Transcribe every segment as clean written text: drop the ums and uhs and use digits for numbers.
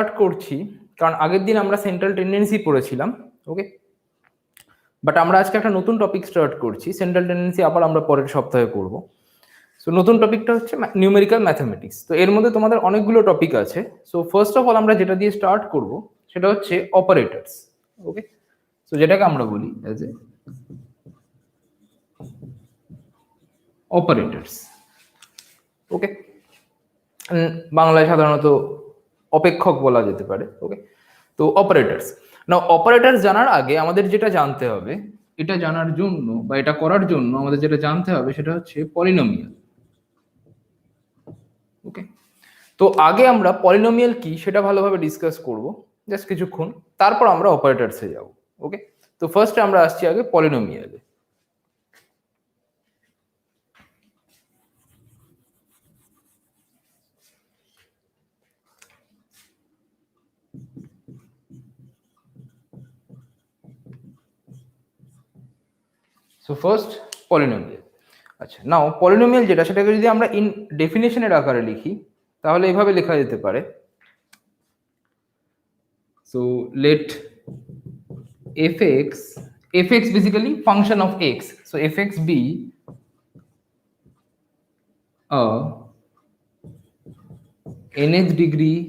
Start করছি কারণ আগের দিন আমরা সেন্ট্রাল টেন্ডেন্সি পড়েছিলাম, ওকে। বাট আমরা আজকে একটা নতুন টপিক স্টার্ট করছি। সেন্ট্রাল টেন্ডেন্সি আবার আমরা পরের সপ্তাহে করব। সো নতুন টপিকটা হচ্ছে নিউমেরিক্যাল ম্যাথমেটিক্স। তো এর মধ্যে তোমাদের অনেকগুলো টপিক আছে। সো ফার্স্ট অফ অল আমরা যেটা দিয়ে স্টার্ট করব সেটা হচ্ছে অপারেটরস, ওকে। সো যেটাকে আমরা বলি অ্যাজ এ অপারেটরস, ওকে। বাংলায় সাধারণত অপেক্ষক বলা যেতে পারে, ওকে। তো অপারেটরস, না অপারেটরস জানার আগে আমাদের যেটা জানতে হবে, এটা জানার জন্য বা এটা করার জন্য আমাদের যেটা জানতে হবে সেটা হচ্ছে পলিনোমিয়াল, ওকে। তো আগে আমরা পলিনোমিয়াল কি সেটা ভালোভাবে ডিসকাস করব জাস্ট কিছুক্ষণ, তারপর আমরা অপারেটরসে যাব, ওকে। তো ফার্স্টে আমরা আসছি আগে পলিনোমিয়ালে। So first polynomial. আচ্ছা, নাও পলিনোমিয়াল যেটা সেটাকে যদি আমরা ইন ডেফিনেশনের আকারে লিখি তাহলে এভাবে লেখা যেতে পারে। So let fx basically function of x, so fx be a nth degree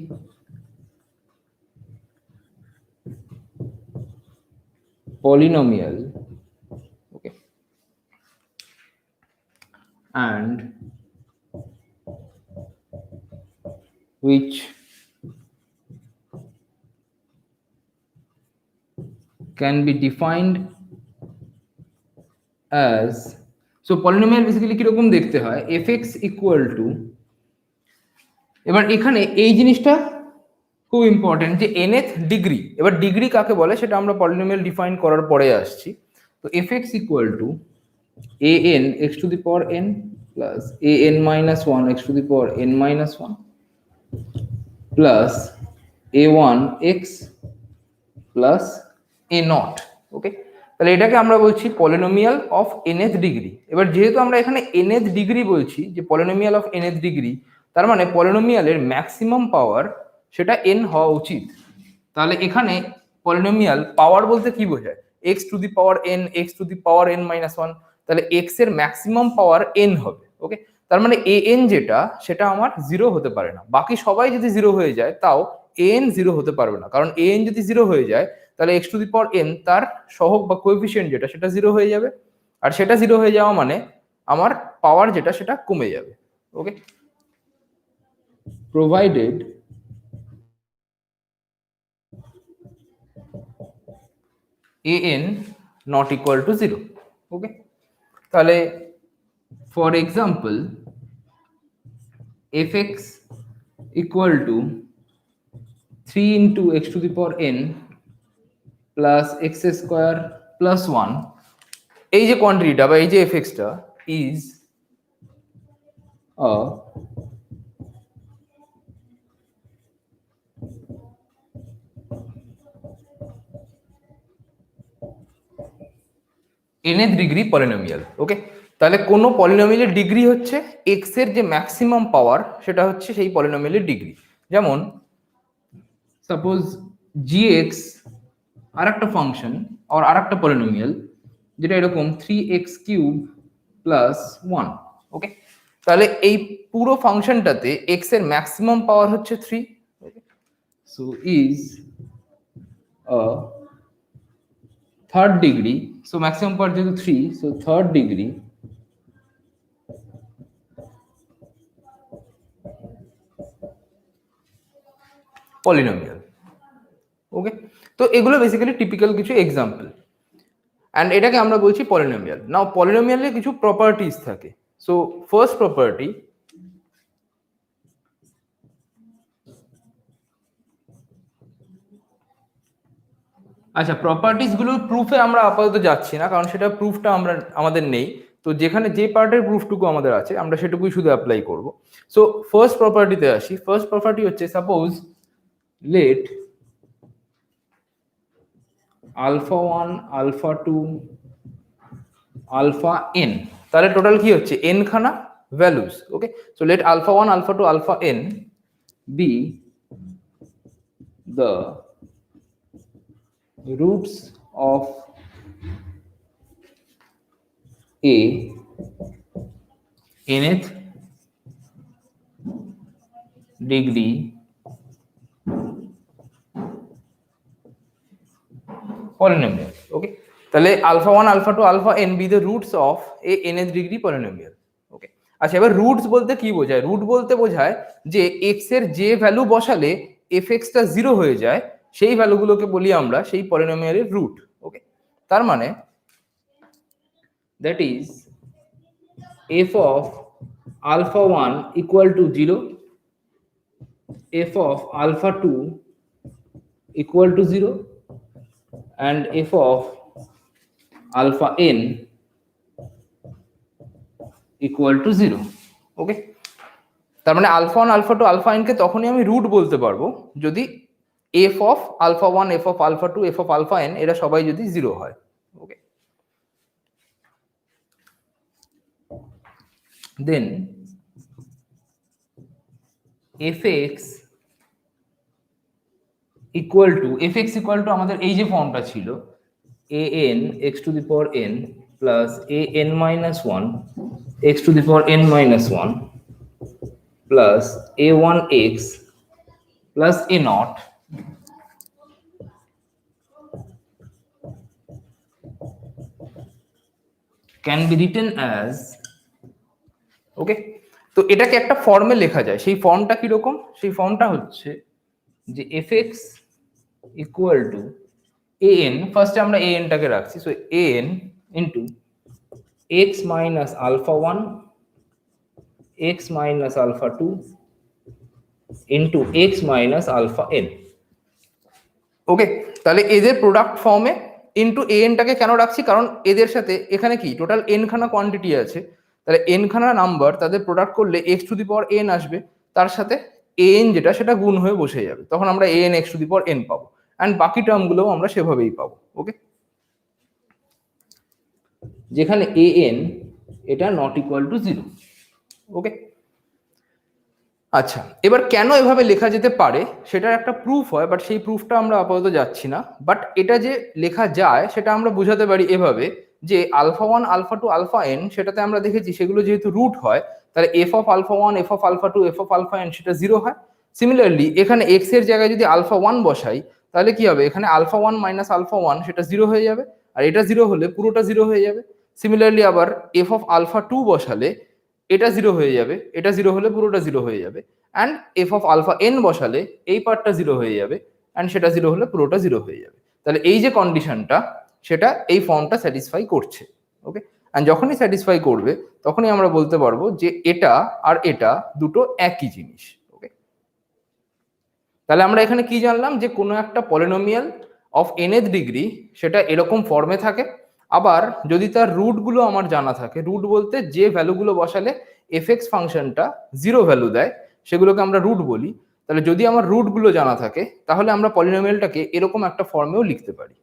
polynomial, okay, and which can be defined as, so polynomial basically কিরকম দেখতে হয়, fx equal to, এবার এখানে এই জিনিসটা খুব ইম্পর্টেন্ট যে nth ডিগ্রি। এবার ডিগ্রি কাকে বলে সেটা আমরা পলিনোমিয়াল ডিফাইন করার পরে আসছি। তো fx equal to an x to the power n plus an minus 1 x to the power n minus 1 plus a1 x plus a naught, ওকে। তাহলে এটাকে আমরা বলছি পলিনোমিয়াল অফ nth ডিগ্রি। এবার যেহেতু আমরা এখানে nth ডিগ্রি বলছি, যে পলিনোমিয়াল অফ nth ডিগ্রি, তার মানে পলিনোমিয়ালের ম্যাক্সিমাম পাওয়ার সেটা n হওয়া উচিত। তাহলে এখানে পলিনোমিয়াল পাওয়ার বলতে কি বোঝায়, x two the power n, x two the power n minus 1, তাহলে x এর ম্যাক্সিমাম পাওয়ার n হবে, ওকে। তার মানে an যেটা সেটা আমার 0 হতে পারে না। বাকি সবাই যদি 0 হয়ে যায় তাও an 0 হতে পারবে না, কারণ an যদি 0 হয়ে যায় তাহলে x two the power n তার সহগ বা কোএফিসিয়েন্ট যেটা সেটা 0 হয়ে যাবে, আর সেটা 0 হয়ে যাওয়া মানে আমার পাওয়ার যেটা সেটা কমে যাবে, okay. Provided an not equal to 0, okay. তাহলে for example fx equal to 3 into x to the power n plus x square plus 1, এই যে কোয়ান্টিটিটা বা এই যে fxটা is a nth degree polynomial, okay. তাহলে কোন পলিনোমিয়ালের ডিগ্রি হচ্ছে x এর যে ম্যাক্সিমাম পাওয়ার সেটা হচ্ছে সেই পলিনোমিয়ালের ডিগ্রি। যেমন সাপোজ gx আর একটা ফাংশন আর একটা পলিনোমিয়াল যেটা এরকম 3x কিউব প্লাস 1, ওকে। তাহলে এই পুরো ফাংশনটাতে x এর ম্যাক্সিমাম পাওয়ার হচ্ছে 3, okay. So is a third degree, so maximum power যেহেতু 3, so third degree polynomial, okay. তো এগুলো বেসিক্যালি টিপিক্যাল কিছু এক্সাম্পল, অ্যান্ড এটাকে আমরা বলছি পলিনোমিয়াল। নাও পলিনোমিয়ালের কিছু প্রপার্টিজ থাকে। সো ফার্স্ট প্রপার্টি, আচ্ছা প্রপার্টিজ গুলো প্রুফে আমরা আপাতত যাচ্ছি না, কারণ সেটা প্রুফটা আমাদের নেই। তো যেখানে যে পার্টের প্রুফটুকু আমাদের আছে আমরা সেটুকুই শুধু অ্যাপ্লাই করব। সো ফার্স্ট প্রপার্টিতে আসি। ফার্স্ট প্রপার্টি হচ্ছে suppose let alpha 1 alpha 2 alpha n, তাহলে টোটাল কি হচ্ছে n খানা values, okay. So let alpha 1 alpha 2 alpha n be the roots of a nth degree polynomial. Okay, তাহলে alpha one alpha two alpha n be the roots of a nth degree polynomial. Okay, আচ্ছা এবার roots বলতে কি বোঝায়? Root বলতে বোঝায় যে x এর যে ভ্যালু বসালে এফ এক্সটা জিরো হয়ে যায় সেই ভ্যালুগুলোকে বলি আমরা সেই পলিনোমিয়ালের রুট। ওকে, তার মানে that is f of alpha one equal to zero, f of alpha 2 equal to 0 and f of alpha n equal to 0. Okay, তার মানে alpha one alpha two alpha n কে তখনই আমি রুট বলতে পারবো যদি f of alpha one f of alpha two f of alpha n এরা সবাই যদি জিরো হয়। Okay, then f x equal to আমাদের এই যে ফর্মটা ছিল a n x to the power n plus a n minus 1 x to the power n minus 1 plus a 1 x plus a naught can be written as, ওকে, তো এটাকে একটা ফর্মে লেখা যায়। সেই ফর্মটা কিরকম? সেই ফর্মটা হচ্ছে যে f x equal to a n, ফার্স্টে আমরা এ এনটাকে রাখছি, so a n into x minus alpha one x minus alpha two into x minus alpha n. Okay, তাহলে এদের প্রোডাক্ট ফর্মে ইন্টু এ এনটাকে কেন রাখছি? কারণ এদের সাথে এখানে কি টোটাল এন খানা কোয়ান্টিটি আছে, তাহলে এন খানা নাম্বার তাদের প্রোডাক্ট করলে x two the power N আসবে, তার সাথে এ এন যেটা সেটা গুণ হয়ে বসে যাবে, তখন আমরা A N x two the power N পাবো, অ্যান্ড বাকি টার্মগুলোও আমরা সেভাবেই পাবো। ওকে, যেখানে এ এন এটা নট ইকুয়াল টু জিরো। ওকে, আচ্ছা এবার কেন এভাবে লেখা যেতে পারে সেটার একটা প্রুফ হয়, বাট সেই প্রুফটা আমরা আপাতত যাচ্ছি না। বাট এটা যে লেখা যায় সেটা আমরা বোঝাতে পারি এভাবে যে alpha one alpha two alpha n সেটাতে আমরা দেখেছি সেগুলো যেহেতু রুট হয় তাহলে f of alpha one f of alpha two f of alpha n সেটা জিরো হয়। সিমিলারলি এখানে এক্স এর জায়গায় যদি আলফা ওয়ান বসাই তাহলে কি হবে? এখানে alpha one minus alpha one সেটা জিরো হয়ে যাবে, আর এটা জিরো হলে পুরোটা জিরো হয়ে যাবে। সিমিলারলি আবার এফ অফ আলফা টু বসালে এটা জিরো হয়ে যাবে, এটা জিরো হলে পুরোটা জিরো হয়ে যাবে, and f of alpha n বসালে এই পার্টটা জিরো হয়ে যাবে, অ্যান্ড সেটা জিরো হলে পুরোটা জিরো হয়ে যাবে। তাহলে এই যে কন্ডিশনটা সেটা এই ফর্মটা স্যাটিসফাই করছে। ওকে, অ্যান্ড যখনই স্যাটিসফাই করবে তখনই আমরা বলতে পারবো যে এটা আর এটা দুটো একই জিনিস। ওকে, তাহলে আমরা এখানে কি জানলাম? যে কোনো একটা পলিনোমিয়াল অফ nth ডিগ্রি সেটা এরকম ফর্মে থাকে, আবার যদি তার রুটগুলো আমার জানা থাকে, রুট বলতে যে ভ্যালুগুলো বসালে এফ এক্স ফাংশনটা জিরো ভ্যালু দেয় সেগুলোকে আমরা রুট বলি। তাহলে যদি আমার রুটগুলো জানা থাকে তাহলে আমরা পলিনোমিয়ালটাকে এরকম একটা ফর্মেও লিখতে পারি।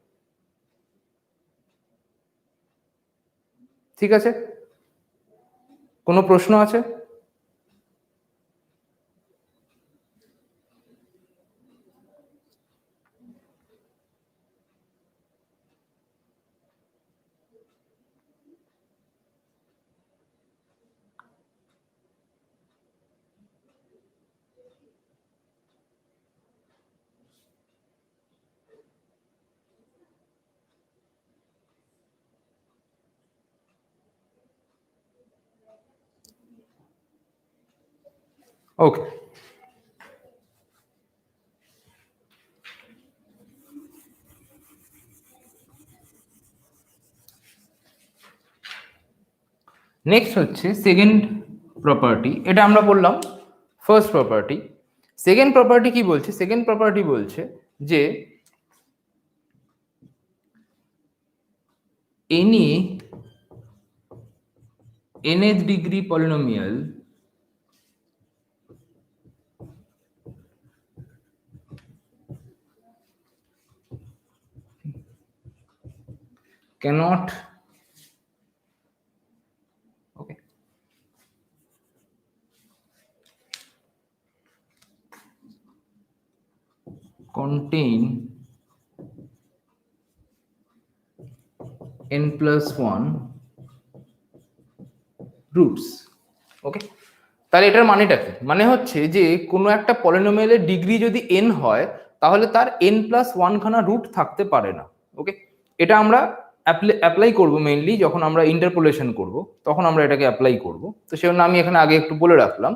ঠিক আছে, কোনো প্রশ্ন আছে? ওকে, নেক্সট হচ্ছে সেকেন্ড প্রপার্টি। এটা আমরা বললাম ফার্স্ট প্রপার্টি। সেকেন্ড প্রপার্টি কি বলছে? সেকেন্ড প্রপার্টি বলছে যে any nth degree polynomial cannot contain n plus 1 roots. Okay, তাহলে এটার মানেটা কি? মানে হচ্ছে যে কোনো একটা পলিনোমিয়ালের ডিগ্রি যদি n হয় তাহলে তার n প্লাস 1 খানা রুট থাকতে পারে না। ওকে, এটা আমরা অ্যাপ্লাই করব মেইনলি যখন আমরা ইন্টারপোলেশন করব, তখন আমরা এটাকে অ্যাপ্লাই করব। তো সেজন্য আমি এখানে আগে একটু বলে রাখলাম।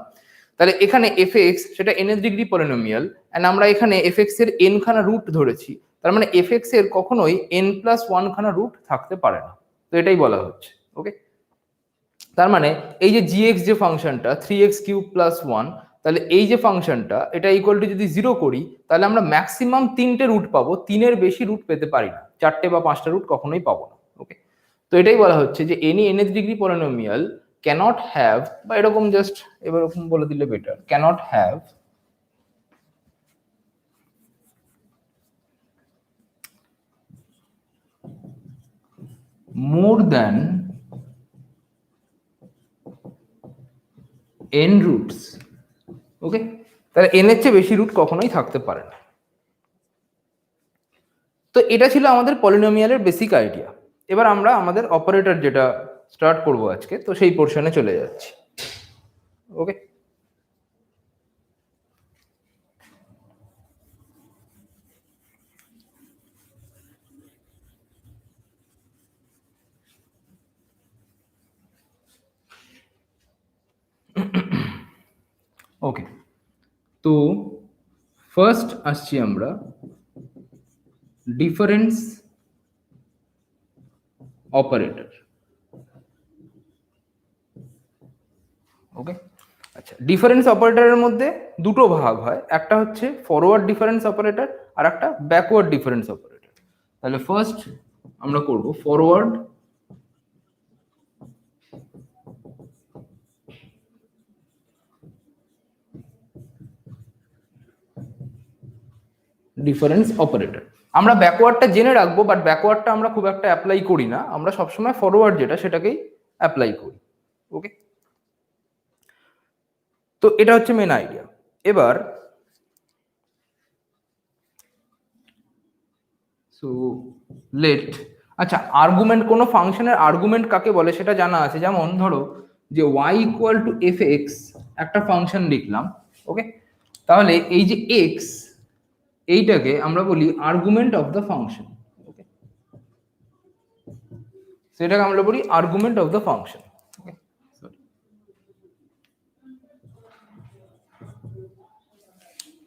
তাহলে এখানে fx সেটা nth ডিগ্রি পলিনোমিয়াল, এন্ড আমরা এখানে fx এর n খানা রুট ধরেছি, তার মানে fx এর কখনোই n প্লাস 1 খানা রুট থাকতে পারে না। তো এটাই বলা হচ্ছে। ওকে, তার মানে এই যে gx যে ফাংশনটা 3x³ প্লাস 1, তাহলে এই যে ফাংশনটা এটা ইকুয়াল টু যদি 0 করি তাহলে আমরা ম্যাক্সিমাম 3টে রুট পাবো, 3-এর বেশি রুট পেতে পারি না, 4টে বা 5টা রুট কখনোই পাবো না। ওকে, তো এটাই বলা হচ্ছে যে any nth degree polynomial cannot have, বা এরকম জাস্ট এরকম বলে দিলে better, cannot have more than n roots. Okay, তাহলে n এর চেয়ে বেশি রুট কখনোই থাকতে পারে না। তো এটা ছিল আমাদের পলিনোমিয়ালের বেসিক আইডিয়া। এবার আমরা আমাদের অপারেটর যেটা স্টার্ট করব আজকে, তো সেই পোর্শনে চলে যাচ্ছি। ওকে, ওকে, তো ফার্স্ট আসছি আমরা ডিফারেন্স অপারেটর। ওকে, আচ্ছা, ডিফারেন্স অপারেটরের মধ্যে দুটো ভাগ হয়, একটা হচ্ছে ফরওয়ার্ড ডিফারেন্স অপারেটর আর একটা ব্যাকওয়ার্ড ডিফারেন্স অপারেটর। তাহলে ফার্স্ট আমরা করব ফরওয়ার্ড ডিফারেন্স অপারেটর। আমরা ব্যাকওয়ার্ডটা জেনে রাখবো, বাট ব্যাকওয়ার্ডটা আমরা খুব একটা অ্যাপ্লাই করি না, আমরা সবসময় ফরওয়ার্ড যেটা সেটাকেই অ্যাপ্লাই করি। ওকে, তো এটা হচ্ছে মেন আইডিয়া। এবার সো লেট, আচ্ছা, আর্গুমেন্ট, কোনো ফাংশনের আর্গুমেন্ট কাকে বলে সেটা জানা আছে। যেমন ধরো যে y ইকুয়াল টু fx একটা ফাংশন লিখলাম। ওকে, তাহলে এই যে x, এইটাকে আমরা বলি আর্গুমেন্ট অফ দ্য ফাংশন। ওকে, সেটাকে আমরা বলি আর্গুমেন্ট অফ দ্য ফাংশন। ওকে,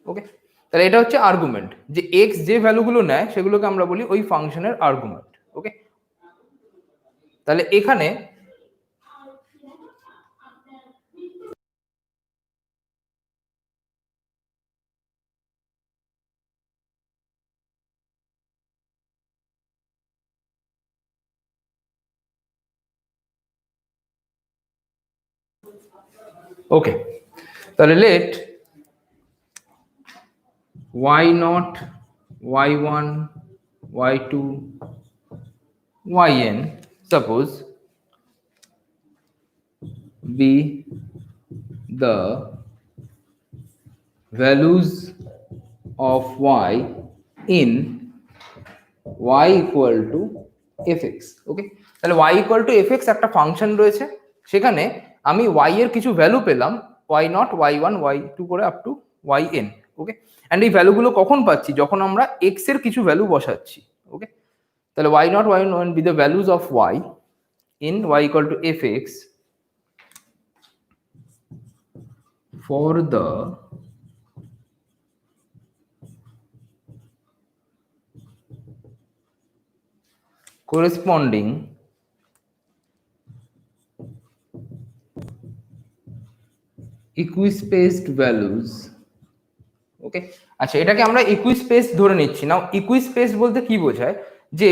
ওকে, তাহলে এটা হচ্ছে আর্গুমেন্ট, যে x যে ভ্যালুগুলো নেয় সেগুলোকে আমরা বলি ওই ফাংশনের আর্গুমেন্ট। ওকে, তাহলে এখানে ওকে, তাহলে late y0, y1, y2, yn suppose be the values of y in y equal to fx। Okay, তাহলে y equal to fx একটা ফাংশন রয়েছে, সেখানে আমি y এর কিছু ভ্যালু পেলাম, y0, y1, y2 করে up to yn। Okay, and এই ভ্যালুগুলো কখন পাচ্ছি? যখন আমরা x এর কিছু ভ্যালু বসাচ্ছি। ওকে, তাহলে y0, y1 be the values of y in y equal to fx for the corresponding equispaced values। ওকে, আচ্ছা, এটাকে আমরা ইকুইস্পেস ধরে নিচ্ছি। নাও ইকুইস্পেস বলতে কি বোঝায়? যে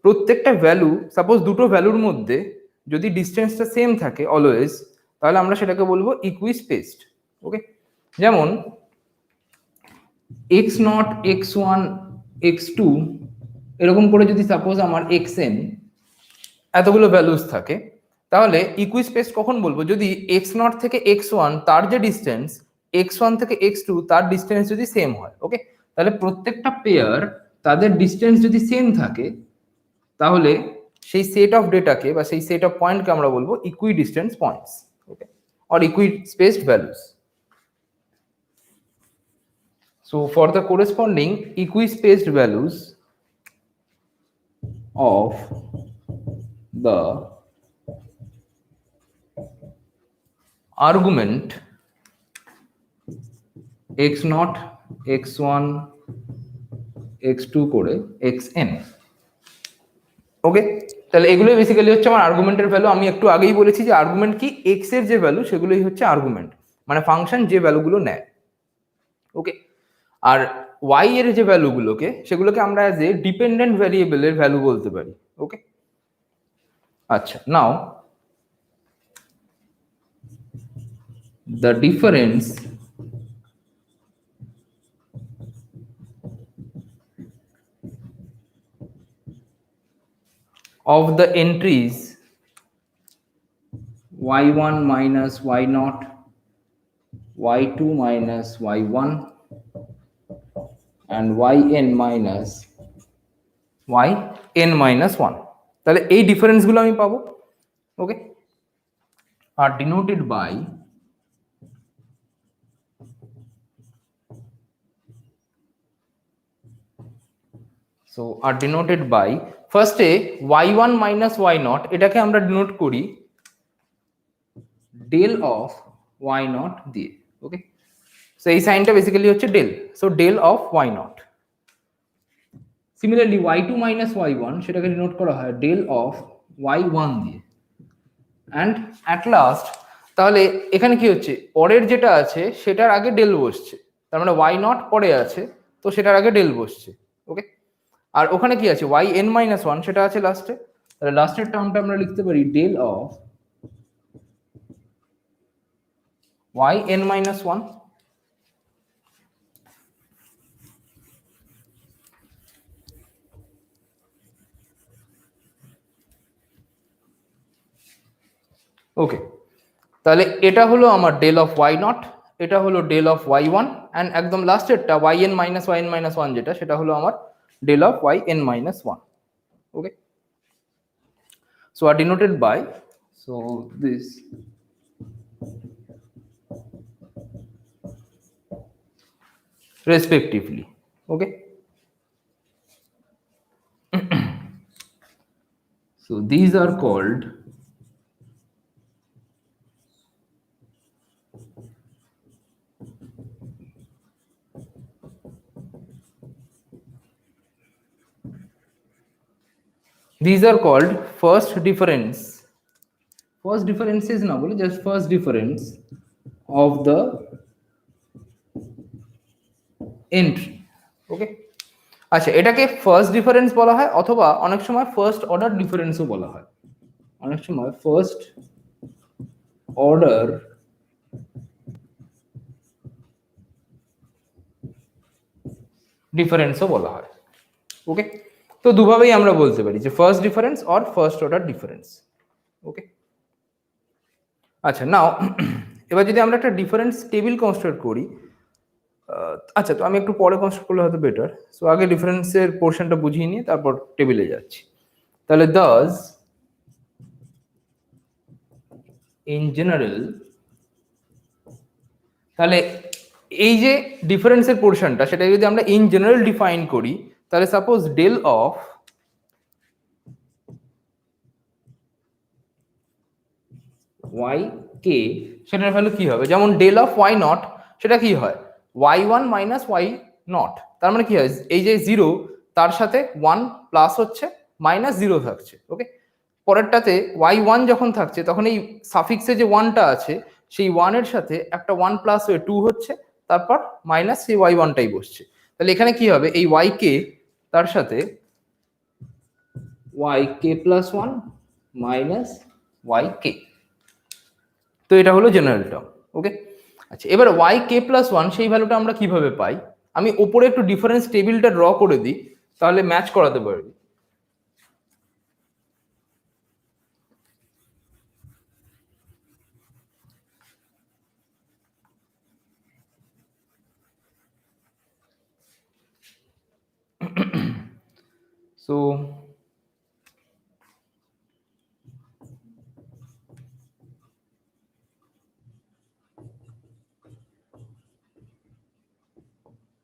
প্রত্যেকটা ভ্যালু, সাপোজ দুটো ভ্যালুর মধ্যে যদি ডিসটেন্সটা সেম থাকে অলওয়েজ, তাহলে আমরা সেটাকে বলবো ইকুইস্পেসড। ওকে, যেমন x0, x1, x2 এরকম করে যদি সাপোজ আমার xn এতগুলো ভ্যালুস থাকে, তাহলে ইকুইস্পেস কখন বলবো? যদি x0 থেকে x1 তার যে ডিসটেন্স, x1 থেকে x2 তার ডিসটেন্স যদি সেম হয়। ওকে, তাহলে প্রত্যেকটা পেয়ার তাদের ডিস্টেন্স যদি সেম থাকে তাহলে সেই সেট অফ ডেটাকে বা সেই সেট অফ পয়েন্টকে আমরা বলবো equidistance points, okay, or equispaced values. So for the corresponding equispaced values of the argument x0, x1, x2 করে xn, ওকে। তাহলে এগুলোই বেসিক্যালি হচ্ছে আমার আর্গুমেন্টের ভ্যালু। আমি একটু আগেই বলেছি যে আর্গুমেন্ট কি, এক্স এর যে ভ্যালু সেগুলোই হচ্ছে আর্গুমেন্ট, মানে ফাংশন যে ভ্যালুগুলো নেয়, ওকে। আর ওয়াই এর যে ভ্যালুগুলোকে সেগুলোকে আমরা অ্যাজ এ ডিপেন্ডেন্ট ভ্যারিয়েবলের ভ্যালু বলতে পারি, ওকে। আচ্ছা, নাও the difference of the entries y1 minus y0, y2 minus y1 and yn minus yn-1, তাহলে এই ডিফারেন্সগুলো আমি পাবো, ওকে, আর ডিনোটেড বাই ফার্স্টে y1 মাইনাস y0, এটাকে আমরা ডিনোট করি ডেল অফ y0 দিয়ে, ওকে। সো এই সাইনটা বেসিক্যালি হচ্ছে del, so del of y0। Similarly y2 minus y1 সেটাকে ডিনোট করা হয় ডেল অফ y1 দিয়ে। অ্যান্ড অ্যাট লাস্ট তাহলে এখানে কি হচ্ছে, পরের যেটা আছে সেটার আগে ডেল বসছে, তার মানে y0 পরে আছে তো সেটার আগে ডেল বসছে, ওকে। আর ওখানে কি আছে yn-1 সেটা আছে লাস্টে, তাহলে লাস্টের টার্মটা আমরা লিখতে পারি ডেল অফ yn-1। ওকে, তাহলে এটা হলো আমার ডেল অফ y0, এটা হলো ডেল অফ y1, অ্যান্ড একদম লাস্টেরটা yn-1 যেটা সেটা হলো আমার del of yn-1, okay. So are denoted by, so this respectively, okay. So these are called first differences না বলে just first difference of the entry, ওকে। আচ্ছা, এটাকে ফার্স্ট ডিফারেন্স বলা হয় অথবা অনেক সময় ফার্স্ট অর্ডার ডিফারেন্সও বলা হয়, অনেক সময় ফার্স্ট অর্ডার ডিফারেন্সও বলা হয়, ওকে। তো দুভাবেই আমরা বলতে পারি যে first difference or first order difference, okay. আচ্ছা, নাও এবার যদি আমরা একটা ডিফারেন্স টেবিল কনস্ট্রাক্ট করি, আচ্ছা তো আমি একটু পরে কনস্ট্রাক্ট করলে হয়তো বেটার, সো আগে ডিফারেন্সের পোর্শনটা বুঝিয়ে নিয়ে তারপর টেবিলে যাচ্ছি। তাহলে দাস ইন জেনারেল, তাহলে এই যে ডিফারেন্সের পোর্শনটা সেটা যদি আমরা ইন জেনারেল ডিফাইন করি, তাহলে সাপোজ ডেল অফ ওয়াই কে সেটার ভ্যালু কি হবে, যেমন ডেল অফ ওয়াই নট সেটা কি হয় y1 মাইনাস y0, তার মানে কি হয় এই যে 0 তার সাথে 1 প্লাস হচ্ছে মাইনাস 0 থাকছে, ওকে। পরেরটাতে y1 যখন থাকছে তখন এই সাফিক্সে যে 1টা আছে সেই 1 এর সাথে একটা 1 প্লাস হয়ে 2 হচ্ছে, তারপর মাইনাস সেই y1টাই বসছে। তাহলে এখানে কি হবে, এই yk তার সাথে yk প্লাস 1 মাইনাস yk, তো এটা হলো জেনারেল টার্ম, ওকে। আচ্ছা, এবার yk প্লাস 1 সেই ভ্যালুটা আমরা কিভাবে পাই, আমি উপরে একটু ডিফারেন্স টেবিলটা ড্র করে দিই তাহলে ম্যাচ করাতে পারবি। So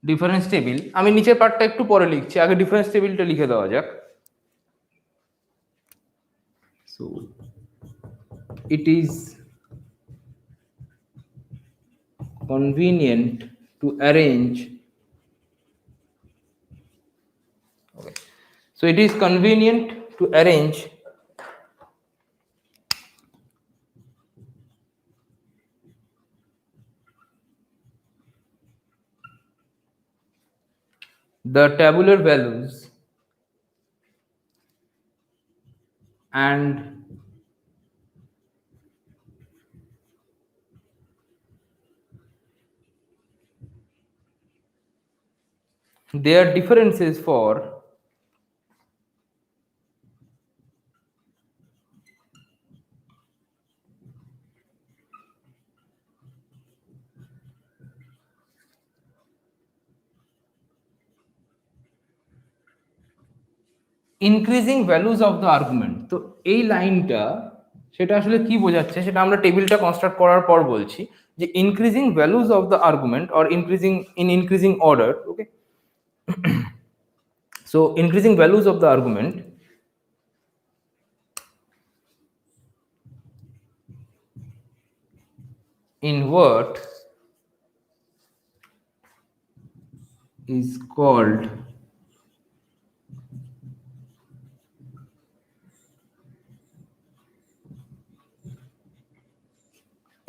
ডিফারেন্স টেবিল আমি নিচের পার্টটা একটু পরে লিখছি, আগে ডিফারেন্স টেবিলটা লিখে দেওয়া যাক। So it is convenient to arrange, okay, so it is convenient to arrange the tabular values and their differences for increasing values of the argument. তো এই লাইনটা সেটা আসলে কি বোঝাচ্ছে সেটা আমরা টেবিলটা কনস্ট্রাক্ট করার পর বলছি, যে increasing values of the argument or increasing order, okay. So increasing values of the argument in what is called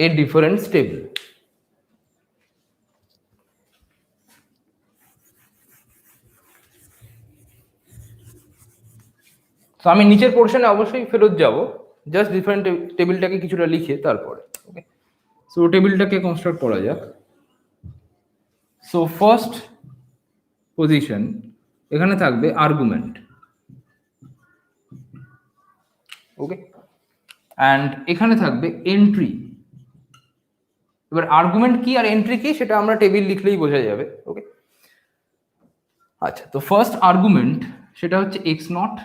a difference table. তো আমি নিচের পোর্শনে অবশ্যই ফেরত যাব, জাস্ট ডিফারেন্ট টেবিলটাকে কিছুটা লিখে তারপরে, ওকে। সো টেবিলটাকে কনস্ট্রাক্ট করা যাক। সো ফার্স্ট পজিশন, এখানে থাকবে আর্গুমেন্ট, ওকে, অ্যান্ড এখানে থাকবে এন্ট্রি। এবার আর্গুমেন্ট কি আর এন্ট্রি কি সেটা আমরা টেবিল লিখলেই বোঝা যাবে, ওকে। আচ্ছা, তো ফার্স্ট আর্গুমেন্ট সেটা হচ্ছে এক্স নট,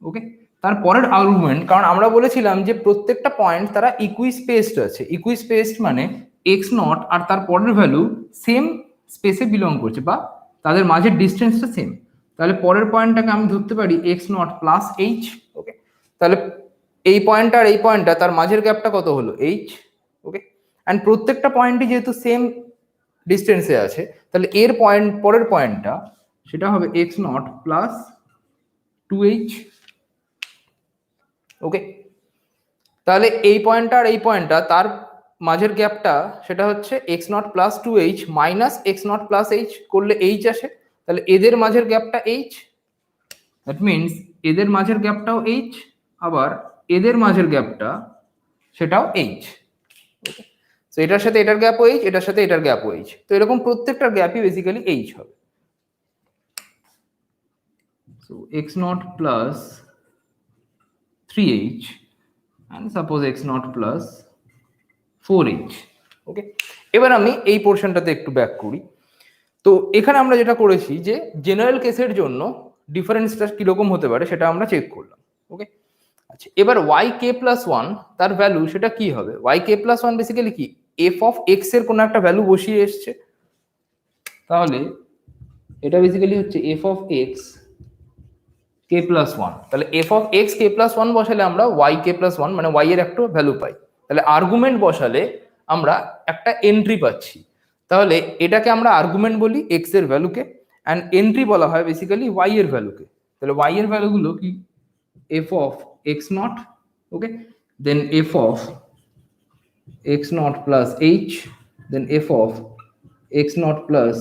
ওকে। তারপরের আর্গুমেন্ট, কারণ আমরা বলেছিলাম যে প্রত্যেকটা পয়েন্ট তারা ইকুইস্পেসড আছে। ইকুইস্পেসড মানে এক্স নট আর তার পরের ভ্যালু সেম স্পেসে বিলং করছে বা তাদের মাঝের ডিস্টেন্সটা সেম। তাহলে পরের পয়েন্টটাকে আমি ধরতে পারি x naught plus h, okay. তাহলে এই পয়েন্টটা আর এই পয়েন্টটা তার মাঝের গ্যাপটা কত হলো, এইচ, ওকে। অ্যান্ড প্রত্যেকটা পয়েন্টই যেহেতু সেম ডিস্টেন্সে আছে, তাহলে এর পরের পয়েন্টটা সেটা হবে এক্স নট প্লাস 2h, ওকে। তাহলে এই পয়েন্টটা আর এই পয়েন্টটা তার মাঝের গ্যাপটা সেটা হচ্ছে x naught plus 2h minus x naught plus H করলে এইচ আসে। তাহলে এদের মাঝের গ্যাপটা এইচ, দ্যাট মিনস এদের মাঝের গ্যাপটাও এইচ, আবার এদের মাঝের গ্যাপটা সেটাও এইচ, ওকে। তো এটার সাথে এটার গ্যাপও এইচ, এটার সাথে এটার গ্যাপও এইচ। তো এরকম প্রত্যেকটার গ্যাপই বেসিক্যালি এইচ হবে। So x naught plus 3h and suppose x naught plus 4h, ওকে। এবার আমি এই পোর্শনটাতে একটু ব্যাক করি। তো এখানে আমরা যেটা করেছি যে জেনারেল কেসের জন্য ডিফারেন্সটা কিরকম হতে পারে সেটা আমরা চেক করলাম, ওকে। আচ্ছা, এবার yk+1 তার ভ্যালু সেটা কি হবে? yk+1 বেসিক্যালি কি, f অফ x এর কোনো একটা ভ্যালু বসিয়ে এসছে। তাহলে এটা বেসিক্যালি হচ্ছে f অফ x k+1। তাহলে f অফ x k+1 বসালে আমরা yk+1 মানে y এর একটা ভ্যালু পাই। তাহলে আর্গুমেন্ট বসালে আমরা একটা এন্ট্রি পাচ্ছি। তাহলে এটাকে আমরা আর্গুমেন্ট বলি x এর ভ্যালুকে, অ্যান্ড এন্ট্রি বলা হয় বেসিক্যালি y এর ভ্যালুকে। তাহলে y এর ভ্যালুগুলো কি, f of x naught, okay, then f of x naught plus h, then f of x naught plus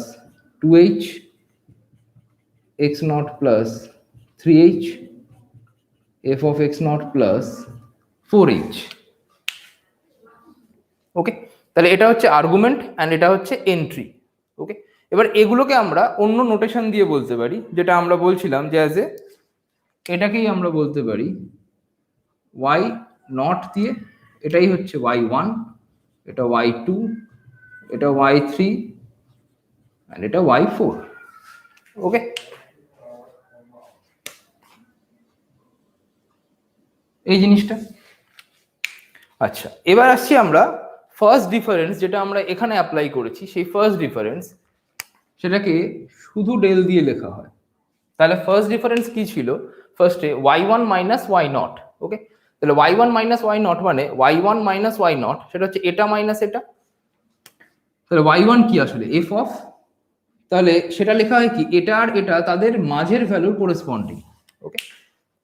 2h, x naught plus 3h, f of x naught plus 4h, okay. তাহলে এটা হচ্ছে argument and এটা হচ্ছে entry, ওকে। এবার এগুলোকে আমরা অন্য notation দিয়ে বলতে পারি, যেটা আমরা বলছিলাম যে অ্যাজ এ এটাকেই আমরা বলতে পারি y নট দিয়ে, এটাই হচ্ছে y1, এটা y2, এটা y3 অ্যান্ড এটা y4, ওকে। এই জিনিসটা। আচ্ছা, এবার আসছি আমরা ফার্স্ট ডিফারেন্স, যেটা আমরা এখানে অ্যাপ্লাই করেছি, সেই ফার্স্ট ডিফারেন্স সেটাকে শুধু ডেল দিয়ে লেখা হয়। তাহলে ফার্স্ট ডিফারেন্স কি ছিল? ফার্স্টে y1 minus y naught. Okay, তাহলে y1 মাইনাস ওয়াই নট মানে y1 মাইনাস ওয়াই নট, সেটা হচ্ছে এটা মাইনাস এটা। তাহলে y1 কি আসলে এফ অফ, তাহলে সেটা লেখা হয় কি, এটা আর এটা তাদের মাঝের ভ্যালু করেসপন্ডিং। ওকে,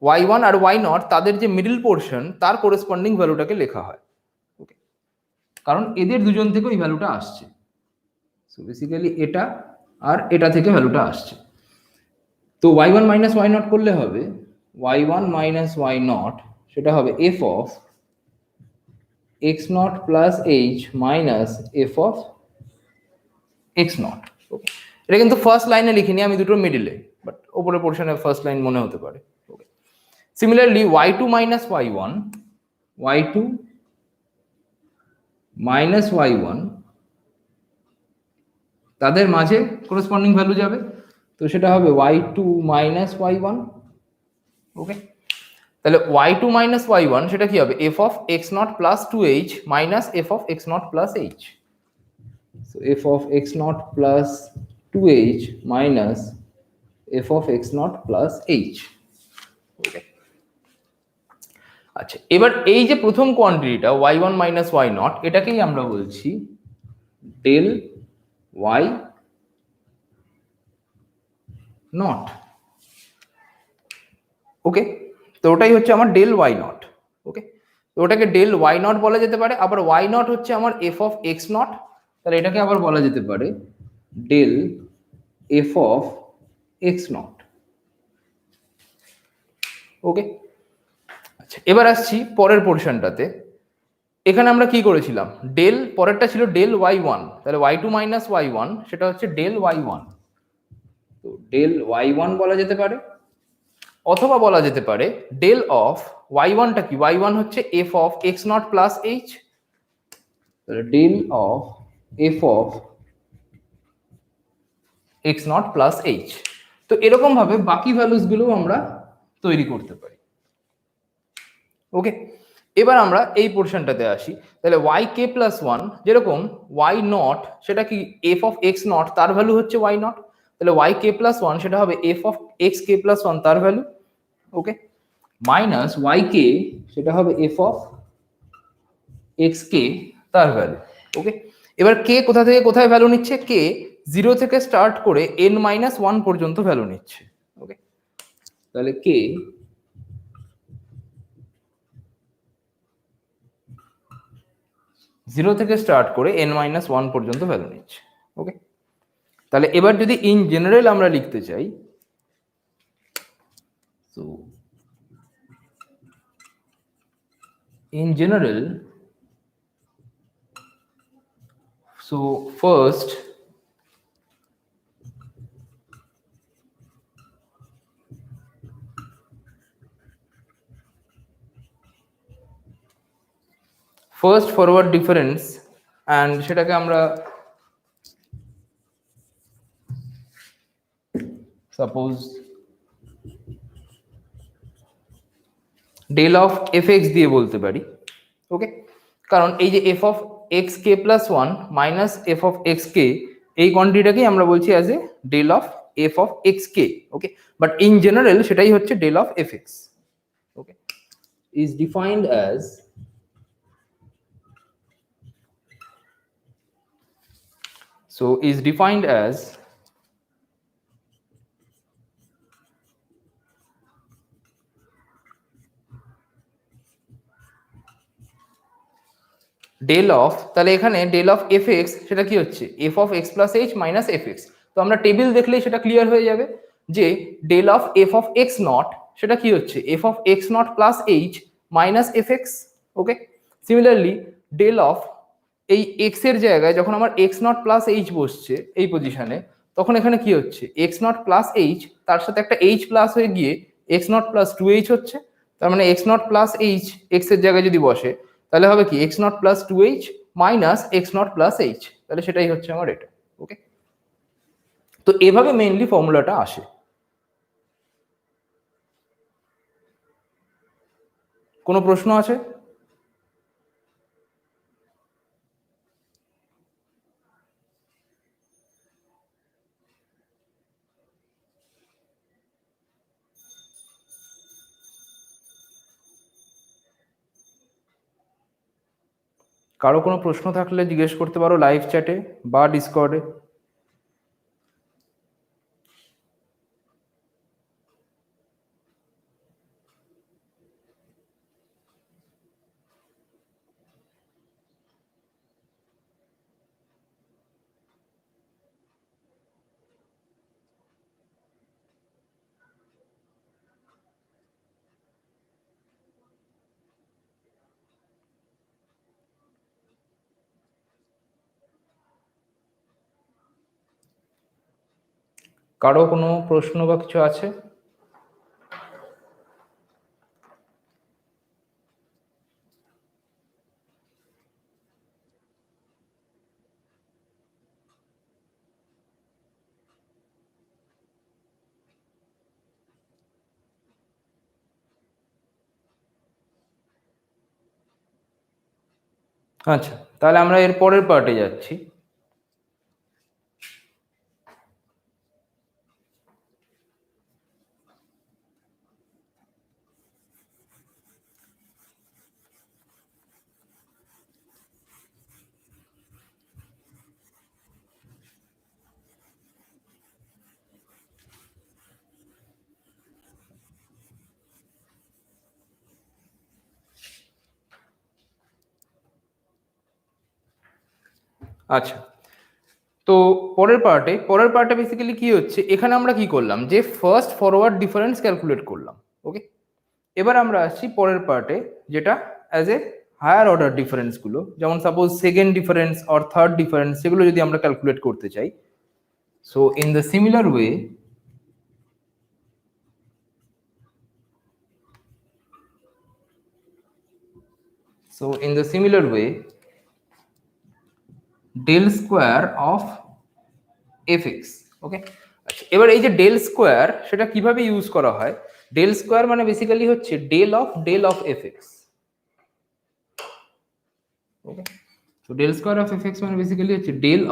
y1 আর y নট তাদের যে মিডল পোর্শন তার করেসপন্ডিং ভ্যালুটাকে লেখা হয়। ওকে, কারণ এদের দুজন থেকে ওই ভ্যালুটা আসছে। সো বেসিক্যালি এটা আর এটা থেকে ভ্যালুটা আসছে। তো y1 মাইনাস ওয়াই নট করলে হবে y1 মাইনাস ওয়াই নট, সেটা হবে f of x naught plus h minus f of x naught. Okay, এটা কিন্তু ফার্স্ট লাইনে লিখিনি আমি, দুটো মিডিলে, বাট ওপরের পোর্শনে ফার্স্ট লাইন মনে হতে পারে। ওকে, similarly y2 minus y1, y2 minus y1 তাদের মাঝে করেসপন্ডিং ভ্যালু যাবে, তো সেটা হবে y2 মাইনাস y1। ওকে, তাহলে y2 মাইনাস y1 সেটা কি হবে, f of x naught plus 2h minus f of x naught plus h। So f of x naught plus 2h minus f of x naught plus h। ওকে, আচ্ছা, এবার এই যে প্রথম কোয়ান্টিটিটা y1 minus y not, এটাকেই আমরা বলছি del y not. ওকে, তো ওটাই হচ্ছে আমার ডেল ওয়াই নট। ওকে, তো ওটাকে ডেল ওয়াই নট বলা যেতে পারে, আবার ওয়াই নট হচ্ছে আমার এফ অফ এক্স নট, তাহলে এটাকে আবার বলা যেতে পারে del f of x naught. Okay, আচ্ছা, এবার আসছি পরের পোর্শনটাতে। এখানে আমরা কি করেছিলাম, ডেল, পরেরটা ছিল ডেল ওয়াই ওয়ান, তাহলে y two minus y one সেটা হচ্ছে ডেল ওয়াই ওয়ান। তো ডেল ওয়াই ওয়ান বলা যেতে পারে, অথবা বলা যেতে পারে ডেল অফ ওয়াই ওয়ানটা কি, ওয়াই ওয়ান হচ্ছে f of x naught plus h, del of f of x naught plus h. তো এরকম ভাবে বাকি ভ্যালুস গুলো আমরা তৈরি করতে পারি। ওকে, এবার আমরা এই পোর্শনটাতে আসি। তাহলে ওয়াই কে প্লাস ওয়ান, যেরকম ওয়াই নট সেটা কি এফ অফ এক্স নট, তার ভ্যালু হচ্ছে ওয়াই নট, তাহলে ওয়াই কে প্লাস ওয়ান সেটা হবে এফ অফ এক্স কে প্লাস ওয়ান তার ভ্যালু। ওকে, মাইনাস ওয়াই কে সেটা হবে এফ অফ এক্স কে তার ভ্যালু। ওকে, এবার কে কোথা থেকে কোথায় ভ্যালু নিচ্ছে, কে জিরো থেকে স্টার্ট করে এন মাইনাস ওয়ান পর্যন্ত ভ্যালু নিচ্ছে। ওকে, তাহলে কে জিরো থেকে স্টার্ট করে এন মাইনাস ওয়ান পর্যন্ত ভ্যালু নিচ্ছে। ওকে, তাহলে এবার যদি ইন জেনারেল আমরা লিখতে চাই, তো in general, so first forward difference, and সেটাকে আমরা suppose del of f x দিয়ে বলতে পারি। ওকে, কারণ এই যে এফ অফ এক্স কে plus one minus f of x কে, এই কোয়ান্টিটিটাকেই আমরা বলছি as a del of f of x কে। ওকে, বাট ইন জেনারেল সেটাই হচ্ছে del of f x. Okay, is defined as del of, তাহলে এখানে ডেল অফ এফ এক্স সেটা কি হচ্ছে f of x plus h minus f x. তো আমরা টেবিল দেখলেই সেটা ক্লিয়ার হয়ে যাবে যে del of f of x naught সেটা কি হচ্ছে f of x naught plus h minus f x. Okay, similarly del of এই এক্স এর জায়গায় যখন আমার এক্স নট প্লাস এইচ বসছে এই পজিশনে, তখন এখানে কি হচ্ছে এক্স নট প্লাস এইচ, তার সাথে একটা এইচ প্লাস হয়ে গিয়ে x naught plus two h হচ্ছে। তার মানে x naught plus h x এর জায়গায় যদি বসে তাহলে হবে কি x naught plus two h minus x naught plus h, তাহলে সেটাই হচ্ছে আমার এটা। ওকে, তো এভাবে মেইনলি ফর্মুলাটা আসে। কোনো প্রশ্ন আছে? কারো কোনো প্রশ্ন থাকলে জিজ্ঞেস করতে পারো লাইভ চ্যাটে বা ডিসকর্ডে। কারো কোনো প্রশ্ন বা কিছু আছে? আচ্ছা, তাহলে আমরা এর পরের পার্টে যাচ্ছি। আচ্ছা, তো পরের পার্টে বেসিক্যালি কি হচ্ছে, এখানে আমরা কি করলাম, যে ফার্স্ট ফরওয়ার্ড ডিফারেন্স ক্যালকুলেট করলাম। ওকে, এবার আমরা আসছি পরের পার্টে, যেটা as a higher order difference গুলো, যেমন suppose second difference or third difference, সেগুলো যদি আমরা ক্যালকুলেট করতে চাই। So in the similar way, del square of f x. Okay, আচ্ছা, এবার এই যে ডেল স্কোয়ার, সেটা কিভাবে ইউজ করা হয়? ডেল স্কোয়ার মানে বেসিক্যালি হচ্ছে ডেল অফ এফএক্স। ওকে, তো ডেল স্কোয়ার অফ এফএক্স মানে বেসিক্যালি হচ্ছে ডেল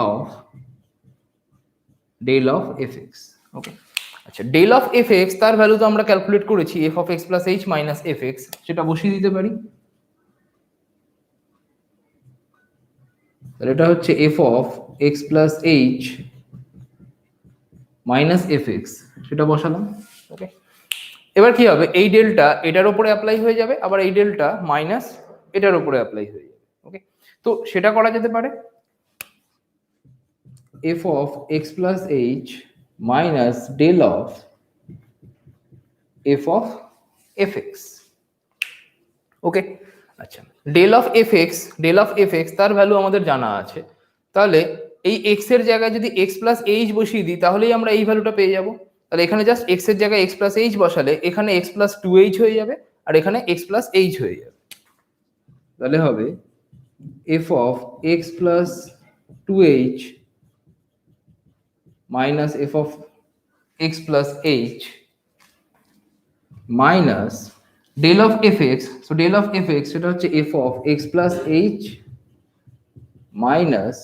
অফ এফএক্স। ওকে, আচ্ছা, ডেল অফ এফএক্স তার ভ্যালু তো আমরা ক্যালকুলেট করেছি, F of x plus h minus FX, সেটা বসিয়ে দিতে পারি। তাহলে এটা হচ্ছে f of x plus h minus FX, সেটা বসালাম। ওকে, এবার কি হবে, এই ডেলটা এটার উপরে অ্যাপ্লাই হয়ে যাবে, আবার এই ডেলটা মাইনাস এটার উপরে অ্যাপ্লাই হয়ে যাবে। ওকে, তো সেটা করা যেতে পারে, f of x plus h minus del of f of f x. Okay, আচ্ছা, ডেল অফ এফ এক্স তার ভ্যালু আমাদের জানা আছে, তাহলে এই এক্স এর জায়গায় যদি এক্স প্লাস এইচ বসিয়ে দিই, তাহলেই আমরা এই ভ্যালুটা পেয়ে যাব। তাহলে এখানে জাস্ট এক্স এর জায়গায় এক্স প্লাস এইচ বসালে এখানে এক্স প্লাস টু এইচ হয়ে যাবে, আর এখানে এক্স প্লাস এইচ হয়ে যাবে। তাহলে হবে f of x plus two h minus f of x plus h minus del of f x. So del of f x সেটা হচ্ছে f of x plus h minus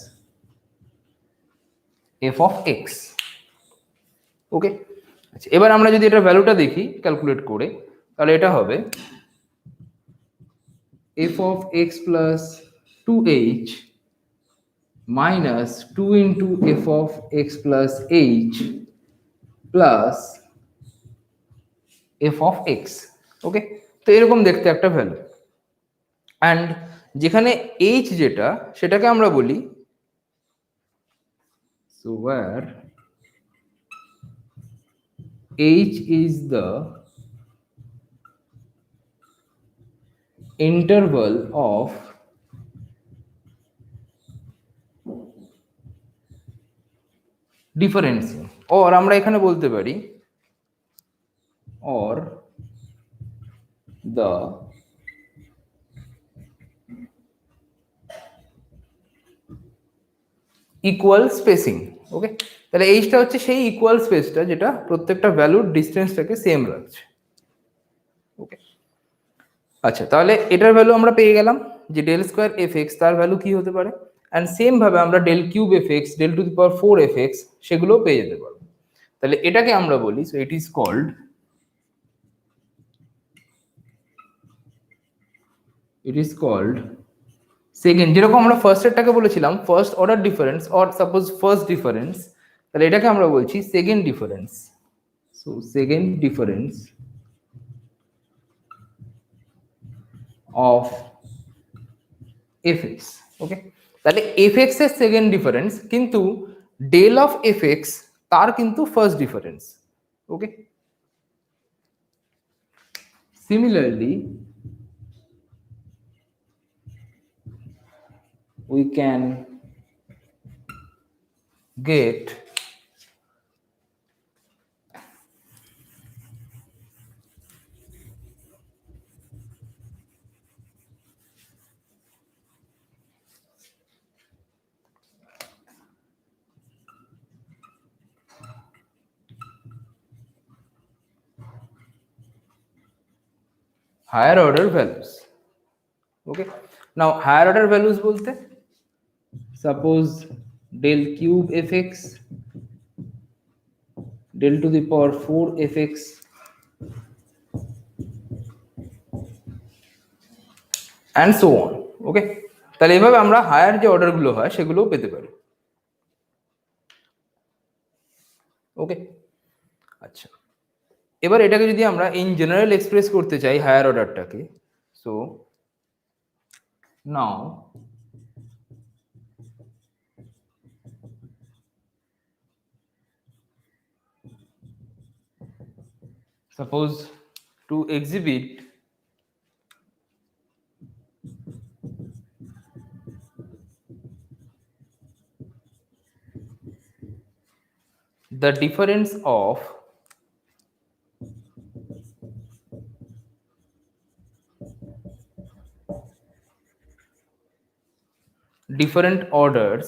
f of x. Okay, আচ্ছা, এবার আমরা যদি এটা ভ্যালুটা দেখি calculate করে, তাহলে এটা হবে f of x plus two h minus two into f of x plus h plus f of x. Okay, তো এরকম দেখতে একটা ভ্যালু, অ্যান্ড যেখানে এইচ যেটা, সেটাকে আমরা বলি, so where h is the interval of differentiation, or আমরা এখানে বলতে পারি or the ইকুয়াল স্পেসিং। ওকে, তাহলে এইচটা হচ্ছে সেই ইকুয়াল স্পেসটা যেটা প্রত্যেকটা ভ্যালুর ডিস্টেন্সটাকে সেম রাখছে। ওকে, আচ্ছা, তাহলে এটার ভ্যালু আমরা পেয়ে গেলাম যে ডেল স্কোয়ার এফ এক্স তার ভ্যালু কি হতে পারে, অ্যান্ড সেম ভাবে আমরা del cube f x, del to the power 4 f x সেগুলোও পেয়ে যেতে পারবো। তাহলে এটাকে আমরা বলি, so it is called second, যেরকম আমরা ফার্স্ট এরটাকে বলেছিলাম first order difference or suppose first difference, তাহলে এটাকে আমরা বলছি second difference. So second difference of f x. Okay, তাহলে এফ এক্স এর সেকেন্ড ডিফারেন্স, কিন্তু ডেল অফ এফ এক্স তার কিন্তু first difference. Okay, similarly we can get higher order values. Okay, now higher order values bolte suppose del cube fx, del to the power 4 fx, and so on. Okay, তাহলে এইভাবে আমরা higher যে order গুলো হয় সেগুলোও পেতে পারি। ওকে, আচ্ছা, এবার এটাকে যদি আমরা ইন জেনারেল এক্সপ্রেস করতে চাই হায়ার অর্ডারটাকে, so now suppose to exhibit the difference of different orders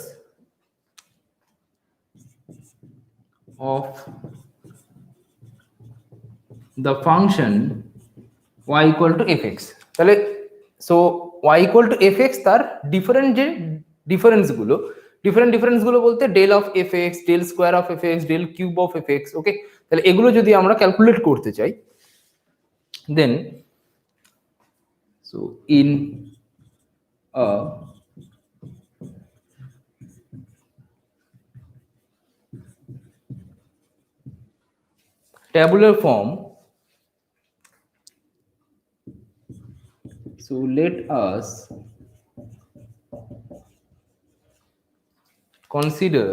of the function y equal to fx, তাহলে সো y equal to fx তার ডিফারেন্ট যে ডিফারেন্স গুলো বলতে del of fx, del square of fx, del cube of fx। Okay, তাহলে এগুলো যদি আমরা ক্যালকুলেট করতে চাই, then so in a tabular form, so let us consider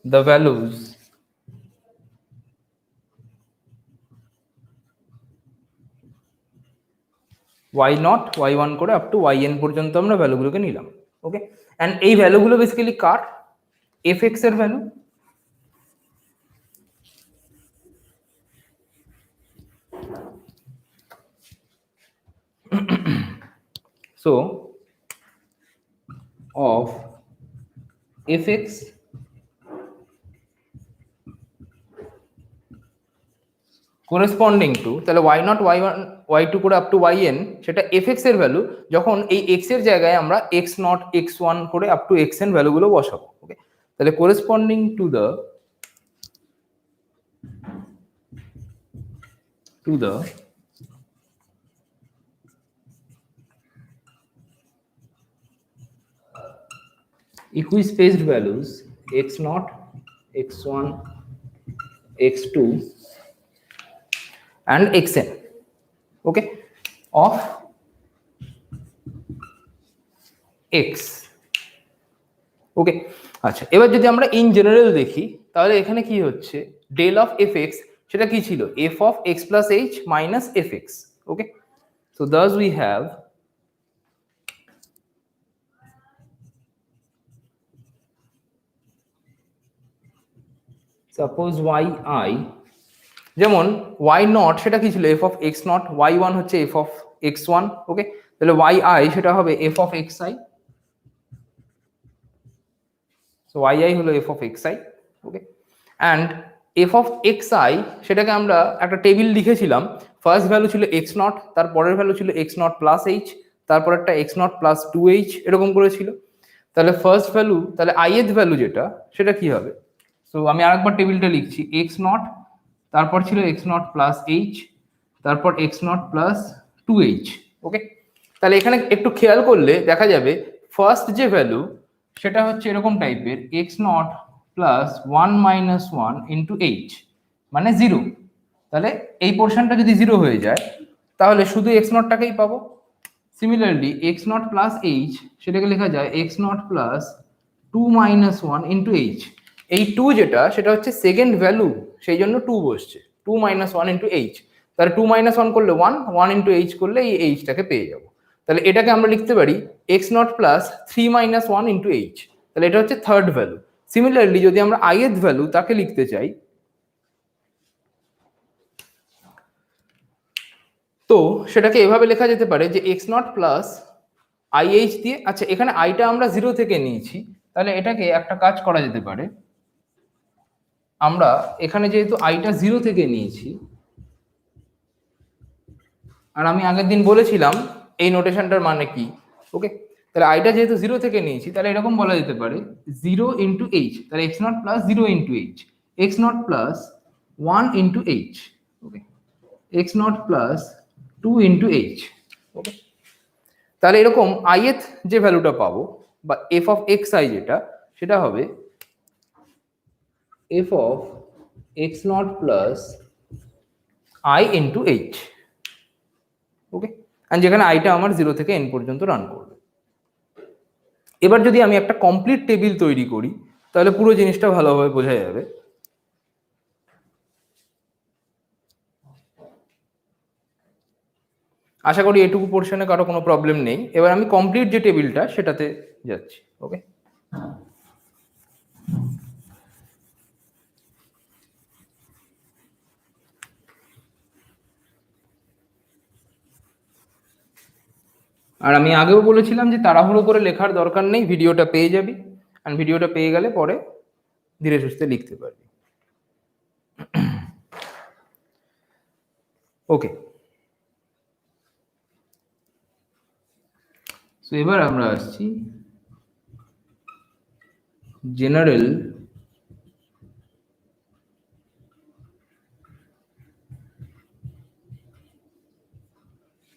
the values y0 y1 করে আপ টু yn পর্যন্ত আমরা ভ্যালুগুলোকে নিলাম। ওকে, এন্ড এই ভ্যালুগুলো বেসিক্যালি কার, fx এর value. so of fx corresponding to, তাহলে y0 y1 y2 করে আপ টু yn সেটা fx এর ভ্যালু, যখন এই x এর জায়গায় আমরা x0 x1 করে আপ টু xn ভ্যালুগুলো বসাবো। ওকে, তাহলে corresponding to the equispaced values x0 x1 x2 and xn, okay, of x। Okay, আচ্ছা, এবার যদি আমরা ইন জেনারেল দেখি, তাহলে এখানে কি হচ্ছে, ডেল অফ এফ এক্স সেটা কি ছিল, f of x plus h minus f x. Okay, so thus we have suppose y i, যেমন ওয়াই নট সেটা কি ছিল, f of x naught, y one হচ্ছে f of x one. Okay, তাহলে y i সেটা হবে f of x i. So yi হলো f of xi, okay. And f of xi সেটাকে আমরা একটা টেবিল লিখেছিলাম। ফার্স্ট ভ্যালু ছিল x নট, তারপরের ভ্যালু ছিল x নট প্লাস h, তারপর একটা x নট প্লাস 2h, এরকম করে ছিল। তাহলে ফার্স্ট ভ্যালু, তাহলে i এর ভ্যালু যেটা সেটা কি হবে? সো আমি আরেকবার টেবিলটা লিখছি, x নট, তারপর ছিল x নট প্লাস h, তারপর x নট প্লাস 2h, ওকে। তাহলে এখানে একটু খেয়াল করলে দেখা যাবে ফার্স্ট যে ভ্যালু সেটা হচ্ছে এরকম টাইপের, x naught plus 1 minus 1 into h, মানে 0। তাহলে এই পোর্শনটা যদি 0 হয়ে যায় তাহলে শুধু x নটটাকেই পাবো। Similarly x naught plus h সেটাকে লেখা যায় x naught plus 2 minus 1 into h। এই 2 যেটা সেটা হচ্ছে সেকেন্ড ভ্যালু, সেই জন্য 2 বসছে, 2 মাইনাস 1 ইন্টু h। তাহলে 2 মাইনাস 1 করলে 1, 1 ইন্টু h করলে এই h-টাকে পেয়ে যাবো। তাহলে এটাকে আমরা লিখতে পারি x naught plus 3 minus 1 into h। তাহলে এটা হচ্ছে থার্ড ভ্যালু। সিমিলারলি যদি আমরা i এর ভ্যালু তাকে লিখতে চাই, তো সেটাকে এভাবে লেখা যেতে পারে যে x নট প্লাস ih দিয়ে, আচ্ছা এখানে আইটা আমরা 0 থেকে নিয়েছি, তাহলে এটাকে একটা কাজ করা যেতে পারে, আমরা এখানে যেহেতু আইটা 0 থেকে নিয়েছি, আর আমি আগের দিন বলেছিলাম এই নোটেশনটার মানে কি, ওকে। তাহলে আইটা যেহেতু 0 থেকে নিয়েছি, তাহলে এরকম বলা যেতে পারে 0 ইন্টু h, তাহলে x naught plus 0 into h, x naught plus 1 into h, ওকে, x naught plus 2 into h, ওকে। তাহলে এরকম i এর যে ভ্যালুটা পাবো বা f of xi যেটা, সেটা হবে f of x naught plus i into h, ওকে। আর যেখানে আইটা আমার 0 থেকে n পর্যন্ত রান করবে। এবার যদি আমি একটা কমপ্লিট টেবিল তৈরি করি তাহলে পুরো জিনিসটা ভালোভাবে বোঝা যাবে। আশা করি এটুকু পোর্শনে কারো কোনো প্রবলেম নেই। এবার আমি কমপ্লিট যে টেবিলটা সেটাতে যাচ্ছি, ওকে। আর আমি আগেও বলেছিলাম যে তাড়াহুড়ো করে লেখার দরকার নেই, ভিডিওটা পেয়ে যাবি, আর ভিডিওটা পেয়ে গেলে পরে ধীরে সুস্থে লিখতে পারবি, ওকে। সো এবার আমরা আসছি জেনারেল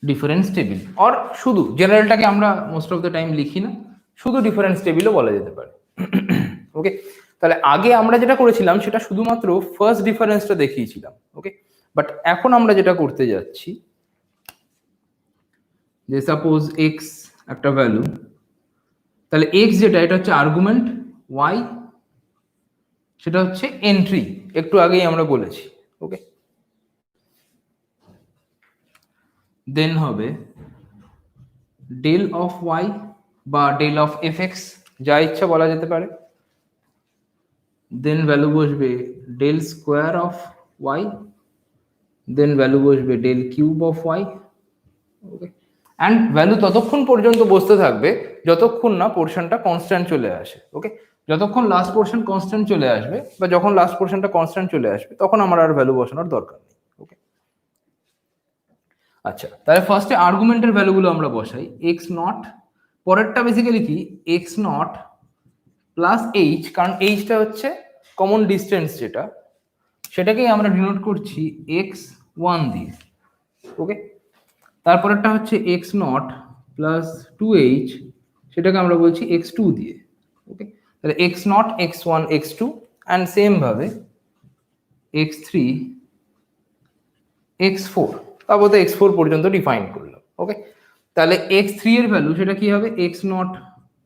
ডিফারেন্স টেবিল, আর শুধু জেনারেলটাকে আমরা মোস্ট অফ দ্য টাইম লিখি না, শুধু ডিফারেন্স টেবিলও বলা যেতে পারে, ওকে। তাহলে আগে আমরা যেটা করেছিলাম সেটা শুধুমাত্র ফার্স্ট ডিফারেন্সটা দেখিয়েছিলাম, ওকে। বাট এখন আমরা যেটা করতে যাচ্ছি, যে সাপোজ এক্স একটা ভ্যালু, তাহলে এক্স যেটা এটা হচ্ছে আর্গুমেন্ট, ওয়াই সেটা হচ্ছে এন্ট্রি, একটু আগেই আমরা বলেছি, ওকে। দেন হবে ডেল অফ ওয়াই বা ডেল অফ এফ এক্স, যা ইচ্ছা বলা যেতে পারে। দেন ভ্যালু বসবে del square of y, then value বসবে del cube of y, okay. And value ততক্ষণ পর্যন্ত বসতে থাকবে যতক্ষণ না পোর্শনটা কনস্ট্যান্ট চলে আসে, ওকে। যতক্ষণ লাস্ট পোর্শন কনস্ট্যান্ট চলে আসবে বা যখন লাস্ট পোর্শনটা কনস্ট্যান্ট চলে আসবে তখন আমার আর ভ্যালু বসানোর দরকার নেই, ওকে। আচ্ছা, তাহলে ফার্স্টে আর্গুমেন্টের ভ্যালুগুলো আমরা বসাই, এক্স নট, পরেরটা বেসিক্যালি কি এক্স নট প্লাস এইচ, কারণ এইচটা হচ্ছে কমন ডিস্টেন্স যেটা, সেটাকেই আমরা ডিনোট করছি এক্স ওয়ান দিয়ে, ওকে। তারপরেরটা হচ্ছে এক্স নট প্লাস 2h, সেটাকে আমরা বলছি এক্স টু দিয়ে, ওকে। তাহলে x naught, x one, x two, and same ভাবে এক্স থ্রি, এক্স ফোর, তারপর তো এক্স ফোর পর্যন্ত ডিফাইন করলাম, ওকে। তাহলে এক্স থ্রি এর ভ্যালু সেটা কি হবে, x naught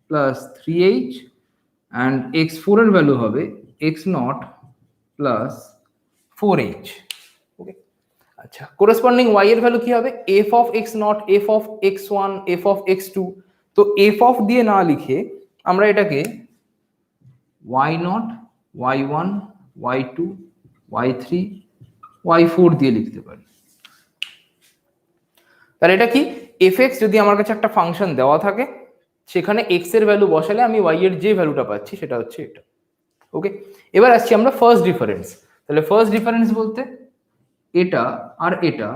plus 3h, and x four এর ভ্যালু হবে x naught plus 4h, okay. আচ্ছা, কোরেসপন্ডিং ওয়াই এর ভ্যালু কি হবে, f of x naught, f of x one, f of x two. তো এফ অফ দিয়ে না লিখে আমরা এটাকে y naught, y one, y two, y three, y four দিয়ে লিখতে পারি। তাহলে এটা কি, এফ এক্স যদি আমার কাছে একটা ফাংশন দেওয়া থাকে, সেখানে এক্স এর ভ্যালু বসালে আমি ওয়াই এর যে ভ্যালুটা পাচ্ছি সেটা হচ্ছে এটা। ওকে, এবার আসছি আমরা ফার্স্ট ডিফারেন্স। তাহলে ফার্স্ট ডিফারেন্স বলতে এটা আর এটা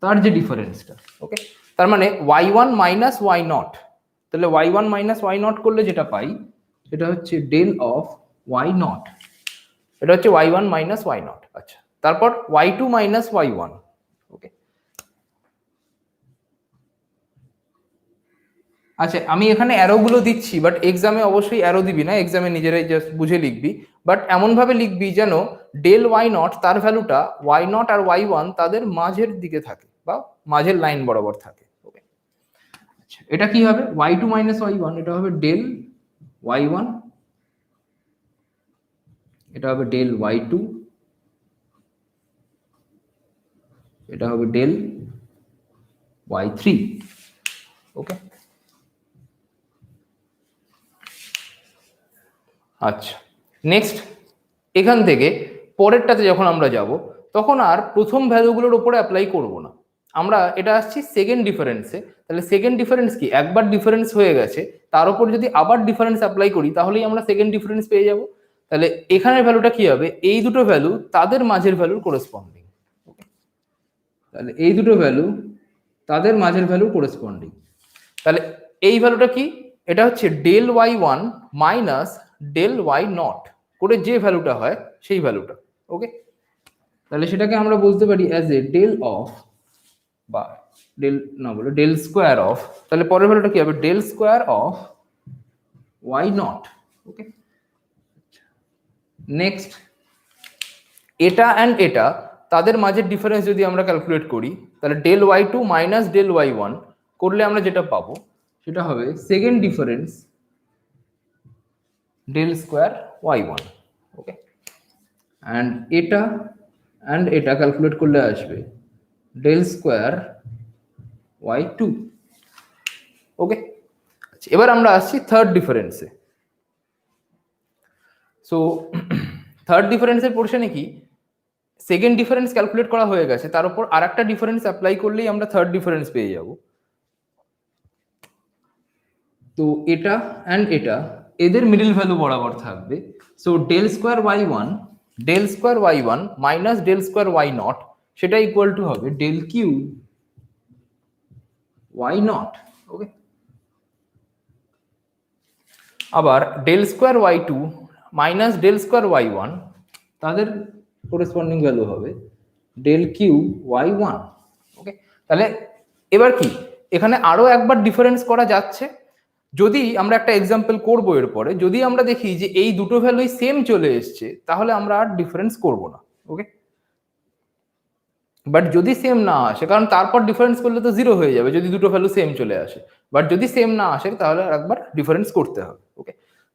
তার যে ডিফারেন্সটা। ওকে, তার মানে y one minus y naught. তাহলে y one minus y naught করলে যেটা পাই সেটা হচ্ছে ডেল অফ ওয়াই নট। এটা হচ্ছে y one minus y naught. আচ্ছা, তারপর y two minus y one. Okay, আচ্ছা আমি এখানে অ্যারো গুলো দিচ্ছি, বাট এক্সামে অবশ্যই অ্যারো দিবি না, এক্সামে নিজেরাই জাস্ট বুঝে লিখবি। বাট এমন ভাবে লিখবি যেন ডেল ওয়াই নট তার ভ্যালুটা ওয়াই নট আর ওয়াই ওয়ান তাদের মাঝের দিকে থাকে বা মাঝের লাইন বরাবর থাকে। ওকে, আচ্ছা এটা কি হবে y two minus y one, এটা হবে ডেল ওয়াই ওয়ান, এটা হবে ডেল ওয়াই টু, এটা হবে ডেল ওয়াই থ্রি। ওকে, আচ্ছা নেক্সট এখান থেকে পরেরটাতে যখন আমরা যাব তখন আর প্রথম ভ্যালুগুলোর উপরে অ্যাপ্লাই করব না, আমরা এটা আসছি সেকেন্ড ডিফারেন্সে। তাহলে সেকেন্ড ডিফারেন্স কি, একবার ডিফারেন্স হয়ে গেছে তার উপর যদি আবার ডিফারেন্স অ্যাপ্লাই করি তাহলেই আমরা সেকেন্ড ডিফারেন্স পেয়ে যাব। তাহলে এখানের ভ্যালুটা কি হবে, এই দুটো ভ্যালু তাদের মাঝের ভ্যালুর করেসপন্ডিং। তাহলে এই দুটো ভ্যালু তাদের মাঝের ভ্যালু করেসপন্ডিং। তাহলে এই ভ্যালুটা কি, এটা হচ্ছে del y one minus del y naught করে যে ভ্যালুটা হয় সেই ভ্যালুটা। ওকে, তাহলে সেটাকে আমরা বলতে পারি অ্যাজ এ ডেল অফ বা ডেল না বলে ডেল স্কোয়ার অফ। তাহলে পরের ভ্যালুটা কি হবে, del square of y naught. Okay, next এটা অ্যান্ড এটা তাদের মাঝের ডিফারেন্স যদি আমরা ক্যালকুলেট করি তাহলে del y two minus del y one করলে আমরা যেটা পাবো সেটা হবে second difference del square y one. Okay, and এটা অ্যান্ড এটা ক্যালকুলেট করলে আসবে del square y two. Okay, এবার আমরা আসছি থার্ড ডিফারেন্সে। সো থার্ড ডিফারেন্সের পোর্শনে কি, সেকেন্ড ডিফারেন্স ক্যালকুলেট করা হয়ে গেছে, তার উপর আর একটা ডিফারেন্স অ্যাপ্লাই করলেই আমরা থার্ড ডিফারেন্স পেয়ে যাব। তো এটা অ্যান্ড এটা এদের মিডল ভ্যালু বরাবর থাকবে। So del square y one, del square y one minus del square y naught সেটা ইকুয়াল টু হবে del cube y naught. Okay, আবার del square y two minus del square y one তাদের corresponding value হবে del cube y one. Okay, তাহলে এবার কি এখানে আরো একবার ডিফারেন্স করা যাচ্ছে। যদি আমরা একটা এক্সাম্পল করবো এরপরে, যদি আমরা দেখি যে এই দুটো ভ্যালুই সেম চলে এসছে তাহলে আমরা আর ডিফারেন্স করব না। ওকে, বাট যদি সেম না আসে, কারণ তারপর ডিফারেন্স করলে তো জিরো হয়ে যাবে যদি দুটো ভ্যালু সেম চলে আসে, বাট যদি সেম না আসে তাহলে একবার ডিফারেন্স করতে হবে। ওকে,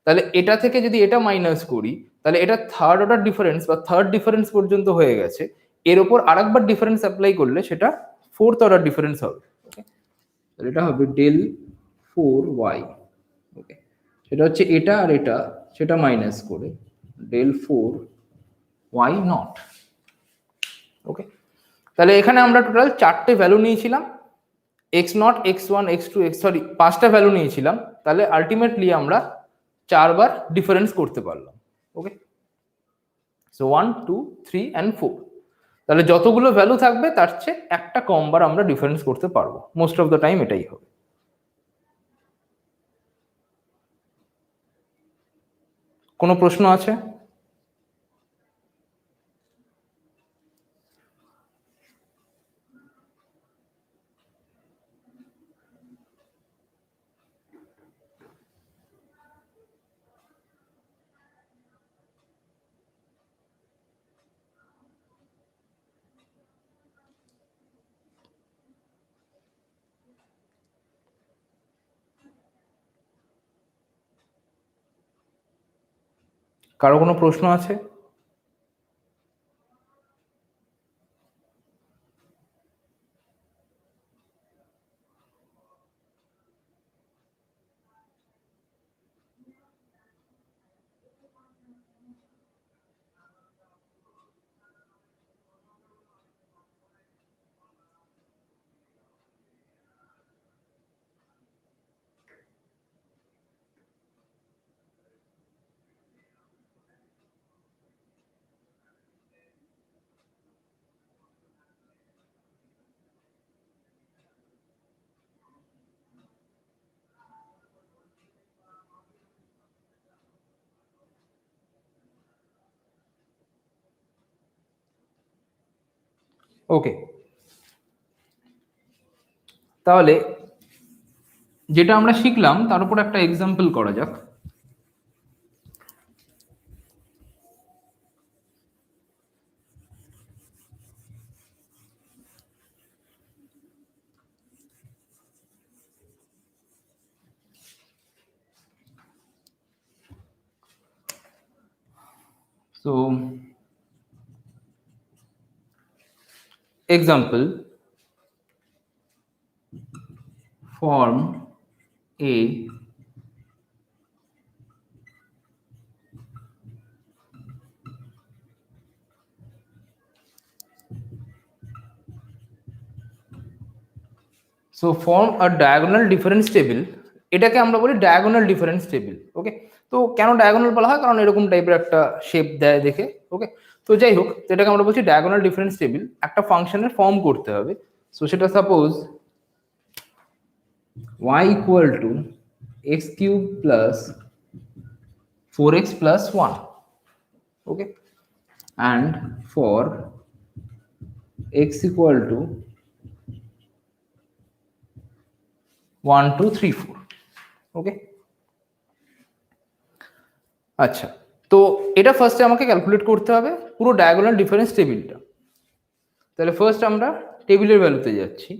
তাহলে এটা থেকে যদি এটা মাইনাস করি তাহলে এটা থার্ড অর্ডার ডিফারেন্স বা থার্ড ডিফারেন্স পর্যন্ত হয়ে গেছে, এর ওপর আরেকবার ডিফারেন্স অ্যাপ্লাই করলে সেটা ফোর্থ অর্ডার ডিফারেন্স হবে। ওকে, তাহলে এটা হবে ডেল ফোর ওয়াই। ওকে, সেটা হচ্ছে এটা আর এটা সেটা মাইনাস করে del four y naught. Okay, তাহলে এখানে আমরা টোটাল চারটে ভ্যালু নিয়েছিলাম, x naught x one x two x sorry পাঁচটা ভ্যালু নিয়েছিলাম, তাহলে আলটিমেটলি আমরা চারবার ডিফারেন্স করতে পারলাম। Okay, so one two three and four, তাহলে যতগুলো ভ্যালু থাকবে তার চেয়ে একটা কম বার আমরা ডিফারেন্স করতে পারবো, মোস্ট অফ দ্য টাইম এটাই হবে। কোনো প্রশ্ন আছে? কারো কোনো প্রশ্ন আছে? ওকে, তাহলে যেটা আমরা শিখলাম তার উপর একটা এক্সাম্পল করা যাক। So example, form A so form a diagonal difference table, এটাকে আমরা বলি ডায়াগোনাল ডিফারেন্স টেবিল। ওকে, তো কেন ডায়াগোনাল বলা হয়? কারণ এরকম টাইপের একটা শেপ দেয় দেখে। ওকে, তো যাই হোক, এটাকে আমরা বলছি ডায়াগোনাল ডিফারেন্স টেবিল। একটা ফাংশনের ফর্ম করতে হবে। সো সেটা suppose y equal to x cube plus 4x plus 1, okay, and for x equal to 1 2 3 4, ওকে। আচ্ছা, তো এটা ফার্স্টে আমাকে ক্যালকুলেট করতে হবে পুরো ডায়াগোনাল ডিফারেন্স টেবিলটা। তাহলে ফার্স্ট আমরা টেবিলের ভ্যালুতে যাচ্ছি।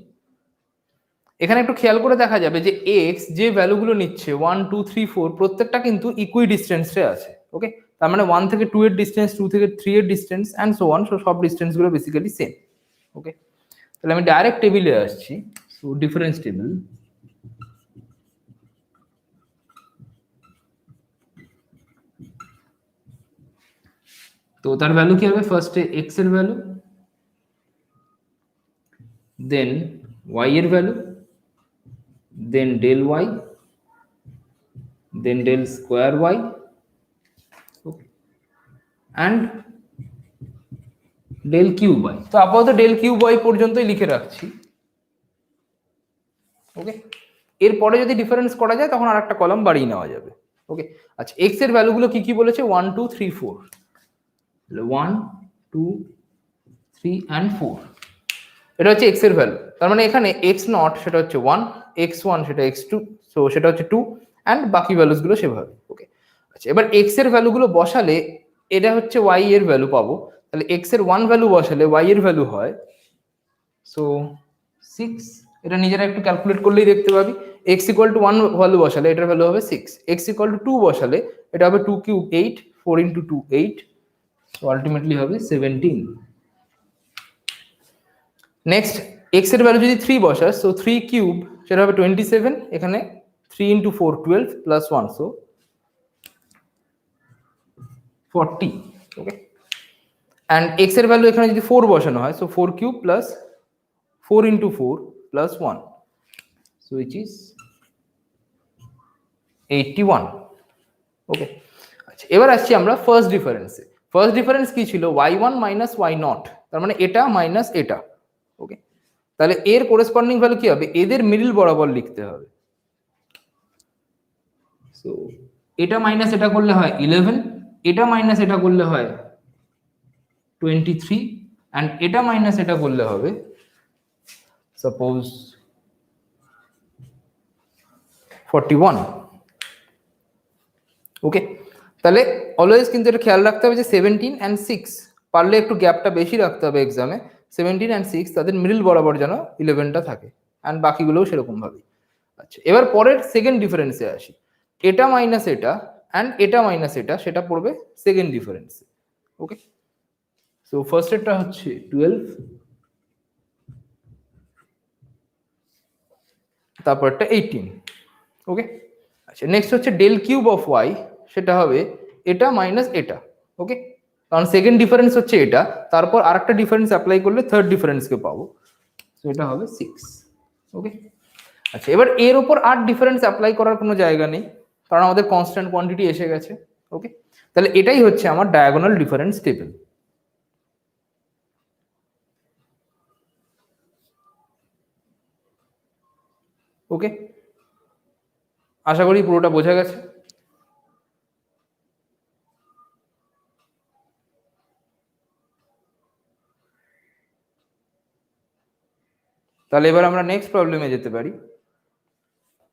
এখানে একটু খেয়াল করে দেখা যাবে যে এক্স যে ভ্যালুগুলো নিচ্ছে 1 2 3 4 প্রত্যেকটা কিন্তু ইকুই ডিস্টেন্সে আছে। ওকে, তার মানে 1 থেকে 2 এর ডিস্টেন্স, 2 থেকে 3 এর distance and so on, so সব ডিস্টেন্স গুলো বেসিক্যালি সেম। ওকে, তাহলে আমি ডাইরেক্ট টেবিলে আসছি। সো ডিফারেন্স টেবিল, তো তার ভ্যালু কি হবে? ফার্স্টে এক্স এর ভ্যালু, দেন ওয়াই এর value, then del y, then del square y, and del cube y. তো আপাতত ডেল কিউব ওয়াই পর্যন্তই লিখে রাখছি। ওকে, এরপরে যদি ডিফারেন্স করা যায় তখন আর একটা কলাম বাড়িয়ে নেওয়া যাবে। ওকে, আচ্ছা, এক্স এর ভ্যালুগুলো কি কি বলেছে? 1 2 3 4, 1 2 3 অ্যান্ড 4, এটা হচ্ছে এক্স এর ভ্যালু। তার মানে এখানে এক্স নট সেটা হচ্ছে 1, এক্স 1 সেটা এক্স 2, সো সেটা হচ্ছে 2, অ্যান্ড বাকি ভ্যালুস গুলো সেভাবে। ওকে, আচ্ছা, এবার এক্স এর ভ্যালুগুলো বসালে এটা হচ্ছে ওয়াই এর ভ্যালু পাবো। তাহলে এক্স এর 1 ভ্যালু বসালে ওয়াই এর ভ্যালু হয় সো 6। এটা নিজেরা একটু ক্যালকুলেট করলেই দেখতে পাবি। x ইকুয়াল টু 1 ভ্যালু বসালে এটার ভ্যালু হবে 6, x ইকুয়াল টু 2 বসালে এটা হবে 2 কিউব 8, 4 ইন্টু 2 8, সো আলটিমেটলি হবে 17। নেক্সট x এর ভ্যালু যদি 3 বসাস, সো 3 কিউব সেটা হবে 27, এখানে 3 into 4 12 plus 1, so 40। Okay, and x এর ভ্যালু এখানে যদি 4 বসানো হয়, so 4 cube plus 4 into 4 plus 1, so which is 81। ওকে, আচ্ছা, এবার আসছি আমরা ফার্স্ট ডিফারেন্সে। ফার্স্ট ডিফারেন্স কি ছিল? y1 মাইনাস y নট, তার মানে এটা মাইনাস এটা। ওকে, তাহলে এর করেসপন্ডিং ভ্যালু কি হবে? এদের মিডল বরাবর লিখতে হবে। সো এটা মাইনাস এটা করলে হয় 11, এটা মাইনাস এটা করলে হয় 23, অ্যান্ড এটা মাইনাস এটা করলে হবে সাপোজ 41। ওকে, তাহলে অলওয়েজ কিন্তু এটা খেয়াল রাখতে হবে যে 17 অ্যান্ড 6, পারলে একটু গ্যাপটা বেশি রাখতে হবে এক্সামে। 17 অ্যান্ড 6 তাদের মিডল বরাবর যেন 11টা থাকে, অ্যান্ড বাকিগুলোও সেরকম ভাবে। আচ্ছা, এবার পরের সেকেন্ড ডিফারেন্সে আসি। এটা মাইনাস এটা অ্যান্ড এটা মাইনাস এটা, সেটা পড়বে সেকেন্ড ডিফারেন্সে। ওকে, সো ফার্স্ট এরটা হচ্ছে 12, তারপরটা 18। ওকে, আচ্ছা, নেক্সট হচ্ছে ডেল কিউব অফ ওয়াই, সেটা হবে এটা মাইনাস এটা। ওকে, কারণ সেকেন্ড ডিফারেন্স হচ্ছে এটা, তারপর আরেকটা ডিফারেন্স অ্যাপ্লাই করলে থার্ড ডিফারেন্সকে পাবো, সো এটা হবে 6। ওকে, আচ্ছা, এবার এর উপর আর ডিফারেন্স অ্যাপ্লাই করার কোনো জায়গা নেই, কারণ আমাদের কনস্ট্যান্ট কোয়ান্টিটি এসে গেছে। ওকে, তাহলে এটাই হচ্ছে আমার ডায়াগোনাল ডিফারেন্স টেবিল। ওকে, আশা করি পুরোটা বোঝা গেছে। তাহলে এবার আমরা নেক্সট প্রবলেমে যেতে পারি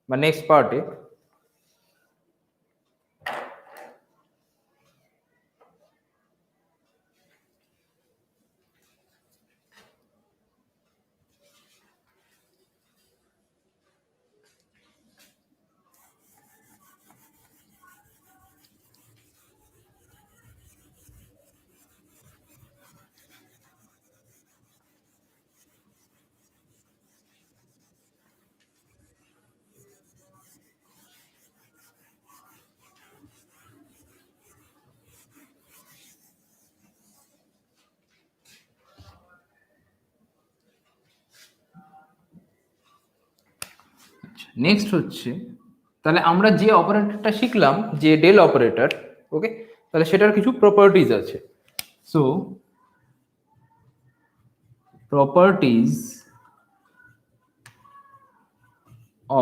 বা নেক্সট পার্টে। নেক্সট হচ্ছে, তাহলে আমরা যে অপারেটরটা শিখলাম যে ডেল অপারেটর, ওকে, তাহলে সেটার কিছু প্রপার্টিজ আছে। So properties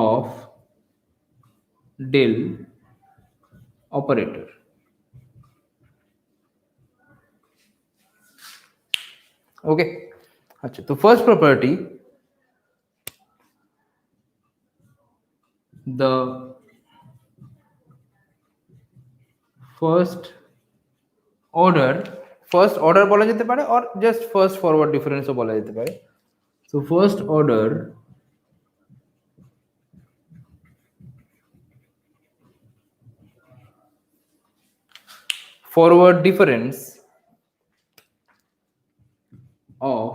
of del operator. Okay, আচ্ছা, তো first property, the first order বলা যেতে পারে, or just first forward difference ও বলা যেতে পারে। so first order forward difference of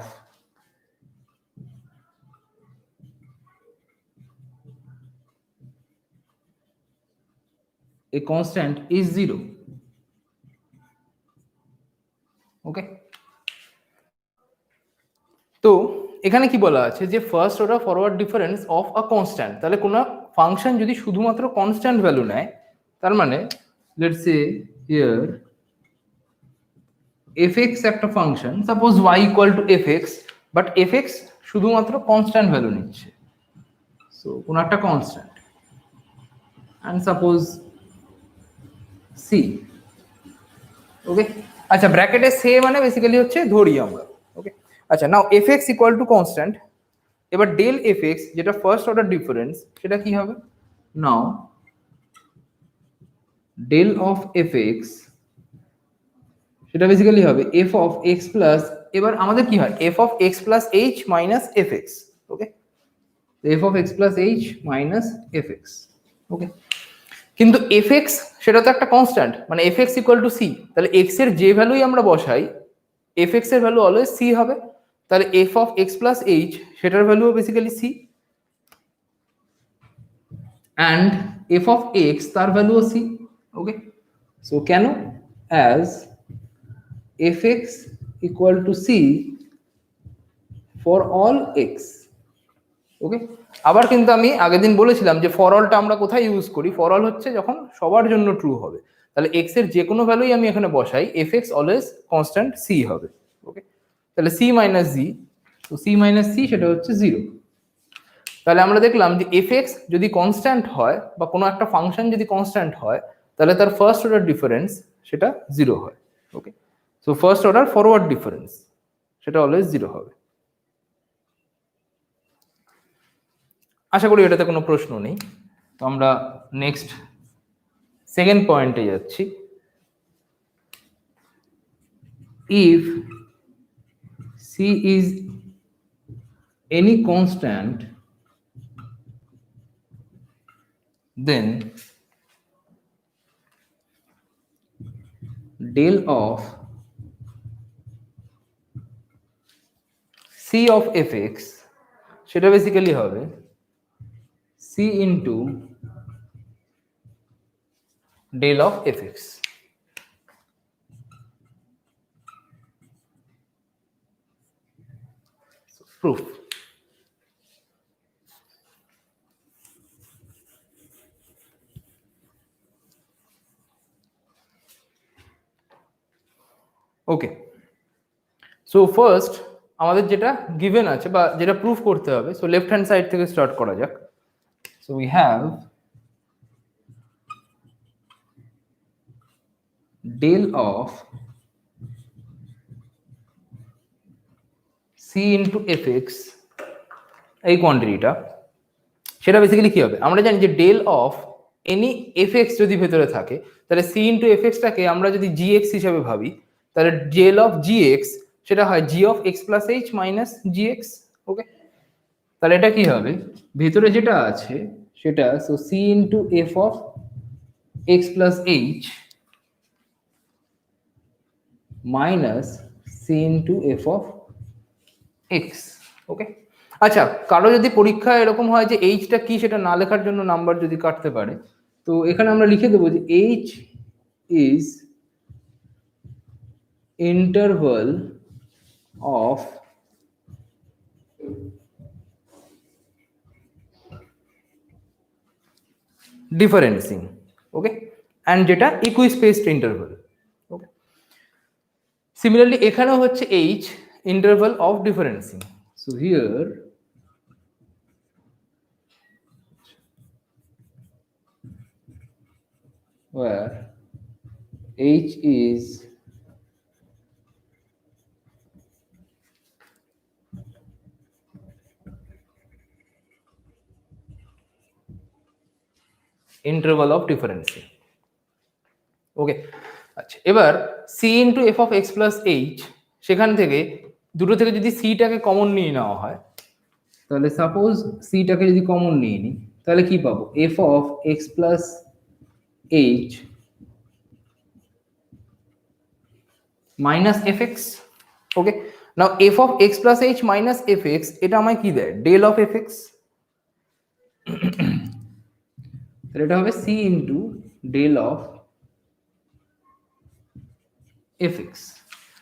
a constant is 0. ওকে, তো এখানে কি বলা আছে যে first order forward difference of a constant, তাহলে কোনো ফাংশন যদি শুধুমাত্র কনস্ট্যান্ট ভ্যালু নেয়, তার মানে লেটস সে হিয়ার fx একটা function, suppose y equal to fx, but fx শুধুমাত্র কনস্ট্যান্ট ভ্যালু নিচ্ছে, সো কোন একটা কনস্ট্যান্ট, এন্ড সাপোজ c। ওকে, আচ্ছা, ব্র্যাকেটে সে মানে বেসিক্যালি হচ্ছে ধরি আমরা। ওকে, আচ্ছা, নাও fx ইকুয়াল টু কনস্ট্যান্ট, এবার ডেল fx যেটা ফার্স্ট অর্ডার ডিফারেন্স, সেটা কি হবে? নাও ডেল অফ fx সেটা বেসিক্যালি হবে f অফ x প্লাস, এবার আমাদের কি হয় f of x plus h minus fx। Okay, f of x plus h minus fx। ওকে, কিন্তু fx সেটা তো একটা কনস্ট্যান্ট, মানে fx ইকুয়াল টু c, তাহলে x এর যে ভ্যালুই আমরা বসাই fx এর ভ্যালু অলওয়েজ c হবে, তাহলে f of x plus h সেটার ভ্যালুও basically c, and f of x তার ভ্যালুও c। ওকে, সো কেন? As fx equal to c for all x। Okay, আবার কিন্তু আমি আগের দিন বলেছিলাম যে ফর অলটা আমরা কোথায় ইউজ করি, ফর অল হচ্ছে যখন সবার জন্য ট্রু হবে, তাহলে x এর যে কোনো ভ্যালুই আমি এখানে বসাই fx অলওয়েজ কনস্ট্যান্ট c হবে। ওকে, তাহলে c মাইনাস জি, তো c মাইনাস c সেটা হচ্ছে 0। তাহলে আমরা দেখলাম যে fx যদি কনস্ট্যান্ট হয় বা কোনো একটা ফাংশন যদি কনস্ট্যান্ট হয়, তাহলে তার ফার্স্ট অর্ডার ডিফারেন্স সেটা 0 হয়। Okay, so first order forward difference সেটা অলওয়েজ 0 হবে। আশা করি এটাতে কোনো প্রশ্ন নেই। তো আমরা নেক্সট সেকেন্ড পয়েন্টে যাচ্ছি। If c is any constant, then del of c of fx সেটা বেসিক্যালি হবে c into del of fx। Proof. Okay, so first আমাদের যেটা গিভেন আছে বা যেটা প্রুফ করতে হবে, সো লেফট হ্যান্ড সাইড থেকে স্টার্ট করা যাক। So we have del of c into fx এই কোয়ান্টিটিটা, সেটা বেসিক্যালি কি হবে, আমরা জানি যে del of any f x যদি ভেতরে থাকে, তাহলে সি ইন্টু এফ এক্সটাকে আমরা যদি জি এক্স হিসাবে ভাবি, তাহলে ডেল অফ জি এক্স সেটা হয় g of x plus h minus g x. Okay, তাহলে এটা কি হবে, ভেতরে যেটা আছে সেটা, so c into f of x plus h minus c into f of x. Okay, আচ্ছা, কারো যদি পরীক্ষা এরকম হয় যে এইচটা কি সেটা না লেখার জন্য নাম্বার যদি কাটতে পারে, তো এখানে আমরা লিখে দেবো যে h is interval of differencing. Okay, and যেটা ইকুইস্পেসড ইন্টারভাল। ওকে, সিমিলারলি এখানেও হচ্ছে h interval of differencing. So here where h is interval of differencing. Okay, আচ্ছা, এবার c into f of x plus h, সেখান থেকে দুটো থেকে যদি সিটাকে কমন নিয়ে নেওয়া হয়, তাহলে সাপোজ সিটাকে যদি কমন নিয়ে নিই, তাহলে কি পাবো, F of x plus h minus f x. Okay, now F of x plus h minus f x এটা আমায় কি দেয়, ডেল অফ এফ এক্স। তাহলে এটা হবে c into del of f x.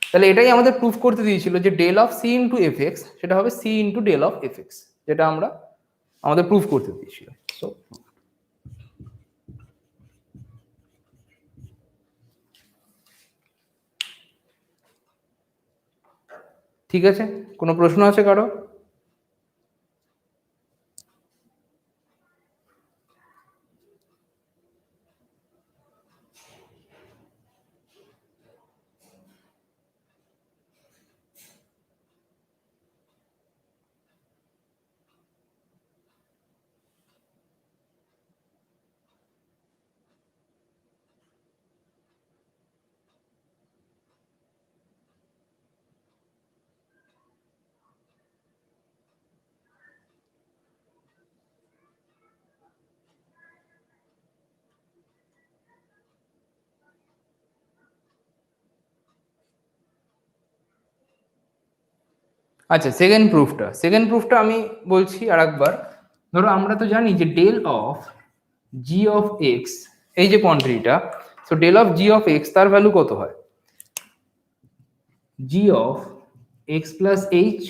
তাহলে এটাই আমাদের প্রুফ করতে দিয়েছিল যে del of c into f x সেটা হবে c into del of f x, যেটা আমরা আমাদের প্রুফ করতে দিয়েছিল। সো ঠিক আছে, কোনো প্রশ্ন আছে কারো? আচ্ছা, সেকেন্ড প্রুফটা আমি বলছি আর একবার। ধরো আমরা তো জানি যে del of g of x, এই যে কোয়ান্টিটিটা, so del of g of x তার ভ্যালু কত হয়, g of x plus h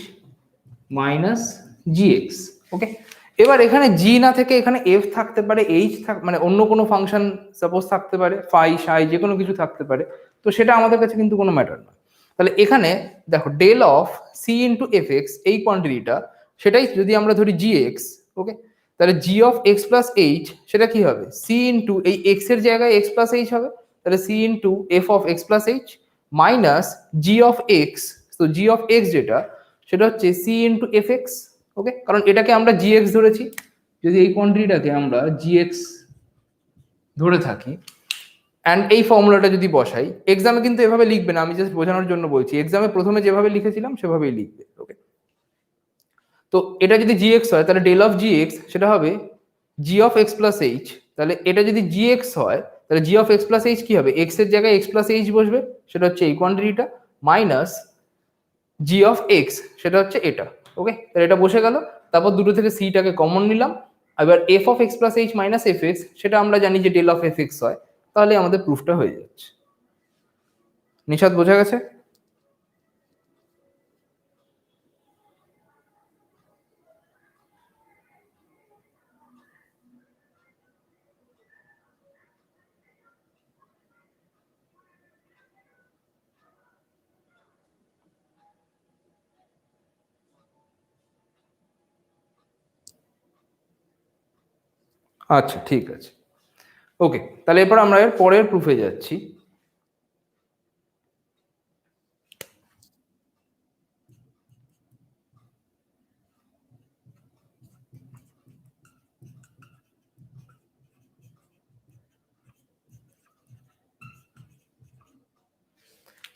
minus g x. Okay, এবার এখানে জি না থেকে এখানে এফ থাকতে পারে, এইচ মানে অন্য কোনো ফাংশন সাপোজ থাকতে পারে, ফাই সাই যে কোনো কিছু থাকতে পারে, তো সেটা আমাদের কাছে কিন্তু কোনো ম্যাটার না। তাহলে এখানে দেখো del of c into f x এই কোয়ান্টিটিটা, সেটাই যদি আমরা ধরি জি এক্স। ওকে, তাহলে g of x plus H সেটা কি হবে, সি ইন্টু এই এক্স এর জায়গায় এক্স প্লাস এইচ হবে, তাহলে c into f of x plus h minus g of x. তো জি অফ এক্স যেটা, সেটা হচ্ছে c into f x. Okay, কারণ এটাকে আমরা জি এক্স ধরেছি, যদি এই কোয়ান্টিটিটাকে আমরা জি এক্স ধরে থাকি, অ্যান্ড এই ফর্মুলাটা যদি বসাই, এক্সামে কিন্তু এভাবে লিখবে না, আমি জাস্ট বোঝানোর জন্য বলছি, এক্সামে প্রথমে যেভাবে লিখেছিলাম সেভাবেই লিখবে। ওকে, তো এটা যদি জি এক্স হয়, তাহলে ডেল অফ জি এক্স সেটা হবে g of x plus h. তাহলে এটা যদি জি এক্স হয়, তাহলে g of x plus H কি হবে, এক্স এর জায়গায় এক্স প্লাস এইচ বসবে, সেটা হচ্ছে এই কোয়ান্টিটিটা, মাইনাস জি অফ এক্স সেটা হচ্ছে এটা। ওকে, তাহলে এটা বসে গেল, তারপর দুটো থেকে সিটাকে কমন নিলাম, এবার f of x plus h minus f x সেটা আমরা জানি যে ডেল অফ এফ এক্স হয়, তাহলে আমাদের প্রুফটা হয়ে যাচ্ছে। নিশাদ, বোঝা গেছে? আচ্ছা, ঠিক আছে। ওকে, তাহলে এরপর আমরা এর পরের প্রুফে যাচ্ছি।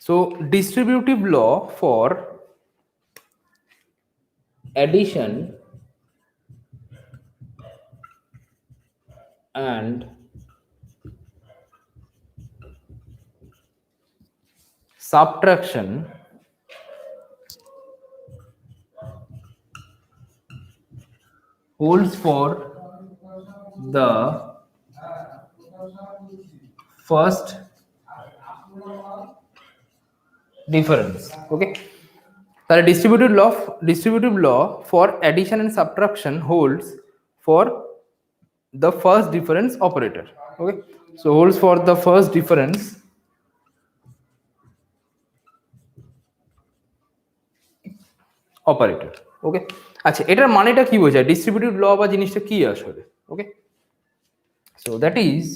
So distributive law for addition and subtraction holds for the first difference. Okay, তাহলে distributive law for addition and subtraction holds for the first difference operator. Okay, so holds for the first difference operator. ওকে, আচ্ছা এটার মানেটা কি বোঝায়, distributive ল বা জিনিসটা কি আসলে? ওকে, সো দ্যাট ইজ,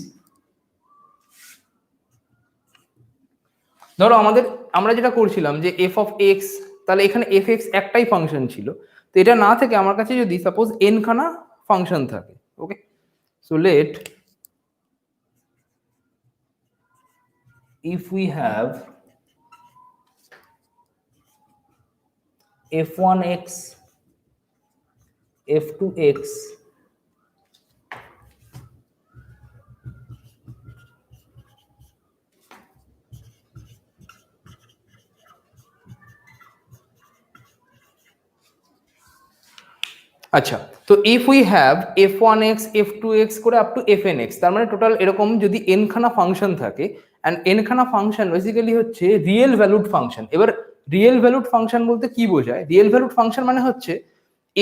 ধরো আমরা যেটা করছিলাম যে এফ অফ এক্স, তাহলে এখানে এফ এক্স একটাই ফাংশন ছিল, তো এটা না থেকে আমার কাছে যদি সাপোজ এন খানা ফাংশন থাকে, okay, so let if we have f1x, f2x, আচ্ছা তো if we have f1x, f2x করে আপ টু fnx, তার মানে টোটাল এরকম যদি n খানা ফাংশন থাকে, এন্ড n খানা ফাংশন বেসিক্যালি হচ্ছে রিয়েল ভ্যালুড ফাংশন। এবার রিয়েল ভ্যালুড ফাংশন বলতে কি বোঝায়? রিয়েল ভ্যালুড ফাংশন মানে হচ্ছে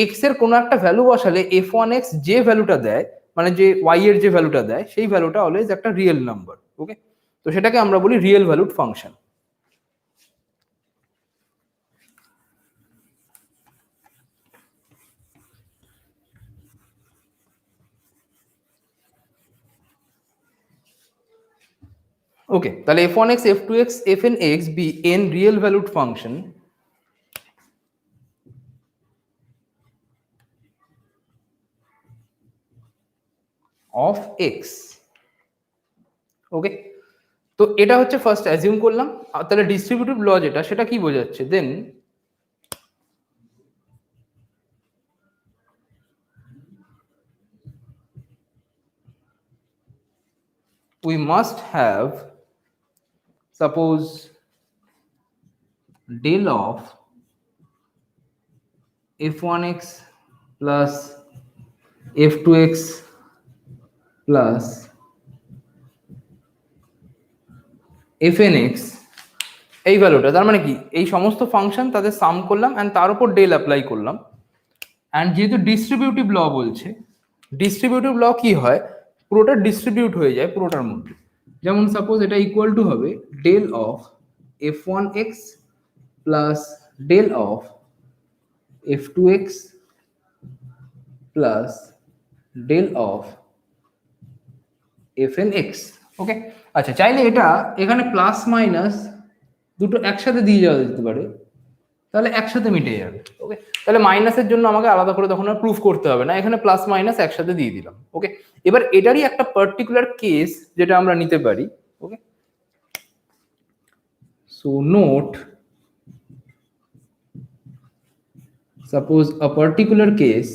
x এর কোনো একটা ভ্যালু বসালে f1x যে ভ্যালুটা দেয়, মানে যে y এর যে ভ্যালুটা দেয় সেই ভ্যালুটা অলওয়েজ একটা রিয়েল নাম্বার। ওকে, তো সেটাকে আমরা বলি রিয়েল ভ্যালুড ফাংশন। ওকে, তাহলে f1x, f2x, fnx be n real valued function of x. ওকে, তো এটা হচ্ছে ফার্স্ট অ্যাজিউম করলাম। তাহলে ডিস্ট্রিবিউটিভ ল যেটা, সেটা কি বোঝাচ্ছে? দেন we must have, suppose del of f1x plus f2x plus fnx এই ভ্যালুটা, তার মানে কি এই সমস্ত ফাংশন তাদের সাম করলাম এন্ড তার উপর ডেল অ্যাপ্লাই করলাম। এন্ড যেহেতু ডিস্ট্রিবিউটিভ ল বলছে, ডিস্ট্রিবিউটিভ ল কি হয়, পুরোটা ডিস্ট্রিবিউট হয়ে যায় পুরোটার মধ্যে। যেমন সাপোজ এটা ইকুয়াল টু হবে del of f1x plus del of f2x plus del of fnx। Okay, আচ্ছা চাইলে এটা এখানে প্লাস মাইনাস দুটো একসাথে দিয়ে যাওয়া যেতে পারে, তাহলে একসাথে মিটে যাবে। ওকে, তাহলে মাইনাসের জন্য আমাকে আলাদা করে তখন আর প্রুফ করতে হবে না, এখানে প্লাস মাইনাস একসাথে দিয়ে দিলাম। ওকে, এবার এটারই একটা পার্টিকুলার কেস যেটা আমরা নিতে পারি। Okay, so note, suppose a particular case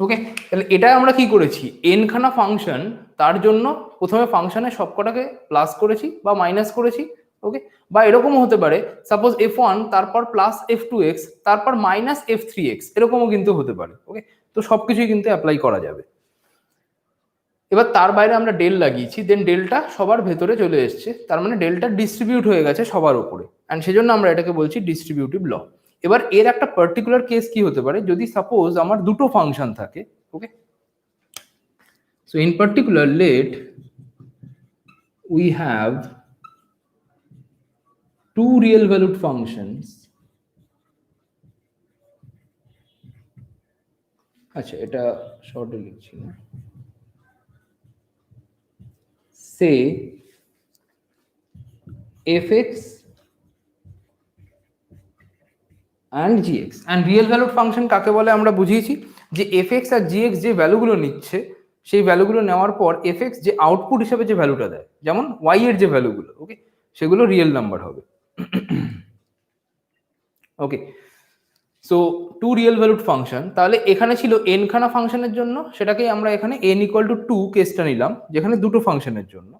okay, তাহলে এটা আমরা কি করেছি, এন খানা ফাংশন, তার জন্য প্রথমে ফাংশনের সবকটাকে প্লাস করেছি বা মাইনাস করেছি। ওকে, বা এরকমও হতে পারে সাপোজ f1 তারপর প্লাস f2x তারপর মাইনাস f3x, এরকমও কিন্তু হতে পারে। ওকে, তো সবকিছুই কিন্তু অ্যাপ্লাই করা যাবে। এবার তার বাইরে আমরা ডেল লাগিয়েছি, দেন ডেলটা সবার ভেতরে চলে এসছে, তার মানে ডেলটা ডিস্ট্রিবিউট হয়ে গেছে সবার উপরে, এন্ড সেজন্য আমরা এটাকে বলছি ডিস্ট্রিবিউটিভ ল। এবার এর একটা পার্টিকুলার কেস কি হতে পারে, যদি সাপোজ আমার দুটো ফাংশন থাকে। Okay, so in particular let we have two real valued functions। আচ্ছা এটা শর্টে লিখছি না, say fx and gx। and real valued function কাকে বলে আমরা বুঝিয়েছি, যে fx আর gx যে ভ্যালুগুলো নিচ্ছে সেই ভ্যালুগুলো নেওয়ার পর এফএক্স যে আউটপুট হিসেবে যে ভ্যালুটা দেয়, যেমন ওয়াই এর যে ভ্যালুগুলো, ওকে, সেগুলো রিয়েল নাম্বার হবে। Okay, so two real valued function, তাহলে এখানে ছিল এন খানা ফাংশনের জন্য, সেটাকেই আমরা এখানে n ইকুয়াল টু 2 কেসটা নিলাম, যেখানে দুটো ফাংশনের জন্য।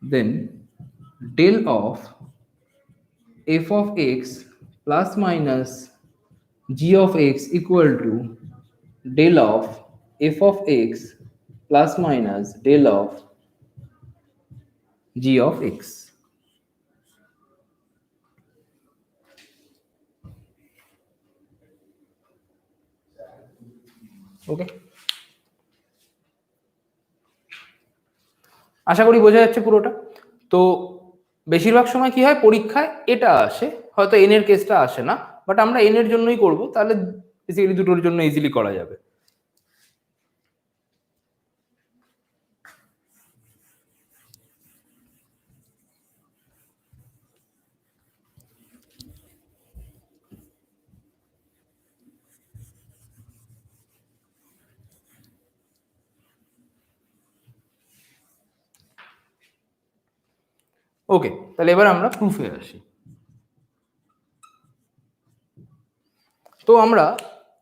Then del of f of x plus minus g of x equal to del of f of x plus minus del of g of x. ওকে, আশা করি বোঝা যাচ্ছে পুরোটা। তো বেশিরভাগ সময় কি হয়, পরীক্ষায় এটা আসে, হয়তো এন এর কেসটা আসে না, বাট আমরা এন এর জন্যই করব, তাহলে বেসিক্যালি দুটোর জন্য ইজিলি করা যাবে। ওকে, তাহলে এবার আমরা প্রুফে আসি। তো আমরা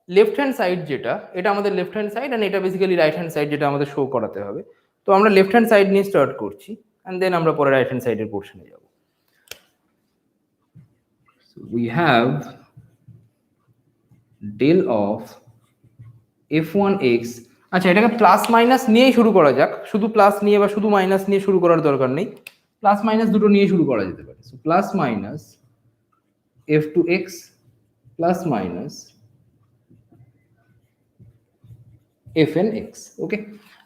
লেফট হ্যান্ড সাইড যেটা, এটা আমাদের লেফট হ্যান্ড সাইড, এন্ড এটা বেসিক্যালি রাইট হ্যান্ড সাইড, যেটা আমাদের শো করাতে হবে। তো আমরা লেফট হ্যান্ড সাইড নিয়ে স্টার্ট করছি, এন্ড দেন আমরা পরে রাইট হ্যান্ড সাইডের পোর্শনে যাব। So we have del of f1x, আচ্ছা এটাকে প্লাস মাইনাস নিয়েই শুরু করা যাক, শুধু প্লাস নিয়ে বা শুধু মাইনাস নিয়ে শুরু করার দরকার নেই, প্লাস মাইনাস দুটো নিয়ে শুরু করা যেতে পারে। So plus minus f2x plus minus fnx। Okay,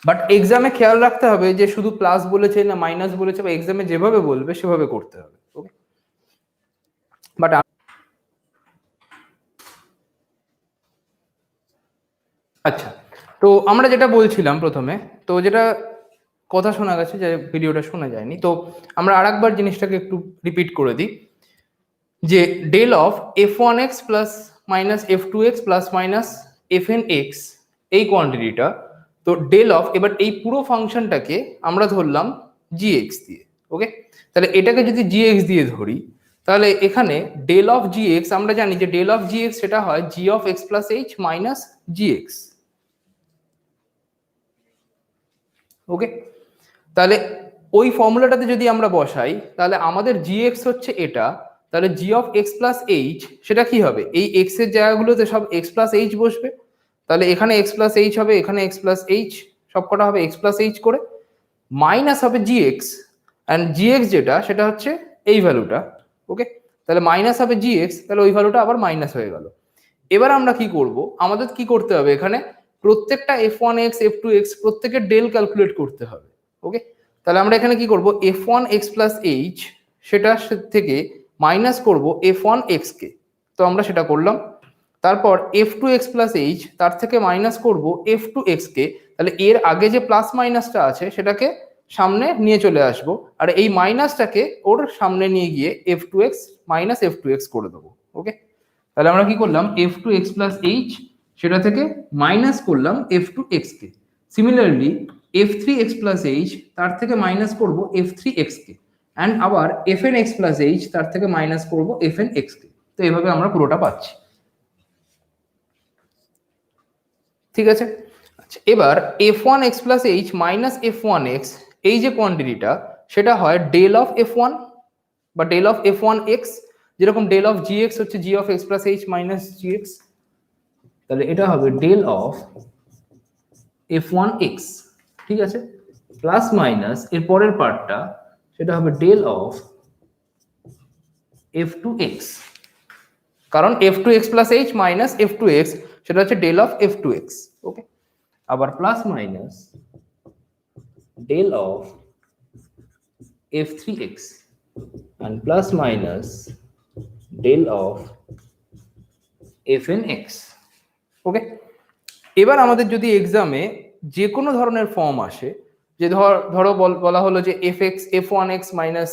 but এক্সামে খেয়াল রাখতে হবে যে শুধু প্লাস বলেছে না মাইনাস বলেছে, বা এক্সামে যেভাবে বলবে সেভাবে করতে হবে। ওকে, বাট আচ্ছা, তো আমরা যেটা বলছিলাম প্রথমে, তো যেটা কথা শোনা গেছে যে ভিডিওটা শোনা যায়নি, তো আমরা আরেকবার জিনিসটাকে একটু রিপিট করে দিই, যে del of f1x plus minus f2x plus minus fnx এই কোয়ান্টিটিটা, তো ডেল অফ, এবার এই পুরো ফাংশনটাকে আমরা ধরলাম gx দিয়ে। ওকে, তাহলে এটাকে যদি gx দিয়ে ধরি, তাহলে এখানে ডেল অফ gx, আমরা জানি যে ডেল অফ gx সেটা হয় g of x plus h minus gx। ওকে, তাহলে ওই ফর্মুলাটাতে যদি আমরা বসাই, তাহলে আমাদের gx হচ্ছে এটা, তাহলে g of x plus h সেটা কি হবে, এই x এর জায়গাগুলোতে সব x plus h বসবে, তাহলে এখানে x plus h হবে, এখানে x plus h, সবকটা হবে x plus h করে, মাইনাস হবে gx, এন্ড gx যেটা সেটা হচ্ছে এই ভ্যালুটা। ওকে, তাহলে মাইনাস হবে gx, তাহলে ওই ভ্যালুটা আবার মাইনাস হয়ে গেল। এবার আমরা কি করব, আমাদের কি করতে হবে, এখানে প্রত্যেকটা f1x f2x প্রত্যেকের ডেল ক্যালকুলেট করতে হবে। ওকে, তাহলে আমরা এখানে কি করব, f1x plus h সেটা থেকে মাইনাস করব f1x কে, তো আমরা সেটা করলাম। তারপর f2x plus h তার থেকে মাইনাস করব f2x কে, তাহলে এর আগে যে প্লাস মাইনাসটা আছে সেটাকে সামনে নিয়ে চলে আসব, আর এই মাইনাসটাকে ওর সামনে নিয়ে গিয়ে f2x মাইনাস f2x করে দেবো। ওকে, তাহলে আমরা কি করলাম, f2x plus h সেটা থেকে মাইনাস করলাম f2x কে, সিমিলারলি f3x plus h তার থেকে মাইনাস করব f3x কে, এন্ড আবার fnx plus h তার থেকে মাইনাস করব fnx কে। তো এইভাবে আমরা পুরোটা পাচ্ছি। ঠিক আছে, আচ্ছা এবার f1x plus h minus f1x এই যে কোয়ান্টিটিটা, সেটা হয় ডেল অফ f1 বা ডেল অফ f1x, যেরকম ডেল অফ gx হচ্ছে g of x plus h minus gx, তাহলে এটা হবে ডেল অফ f1x। ঠিক আছে, প্লাস মাইনাস এর পরের পার্টটা সেটা হবে ডেল অফ f2x, কারণ f2x plus h minus f2x সেটা হচ্ছে ডেল অফ f2x। ওকে, আবার plus minus del of f3x and plus minus del of fnx। Okay, এবার আমাদের যদি এক্সামে যে কোনো ধরনের ফর্ম আসে, যে ধরো বলা হলো যে fx f1x মাইনাস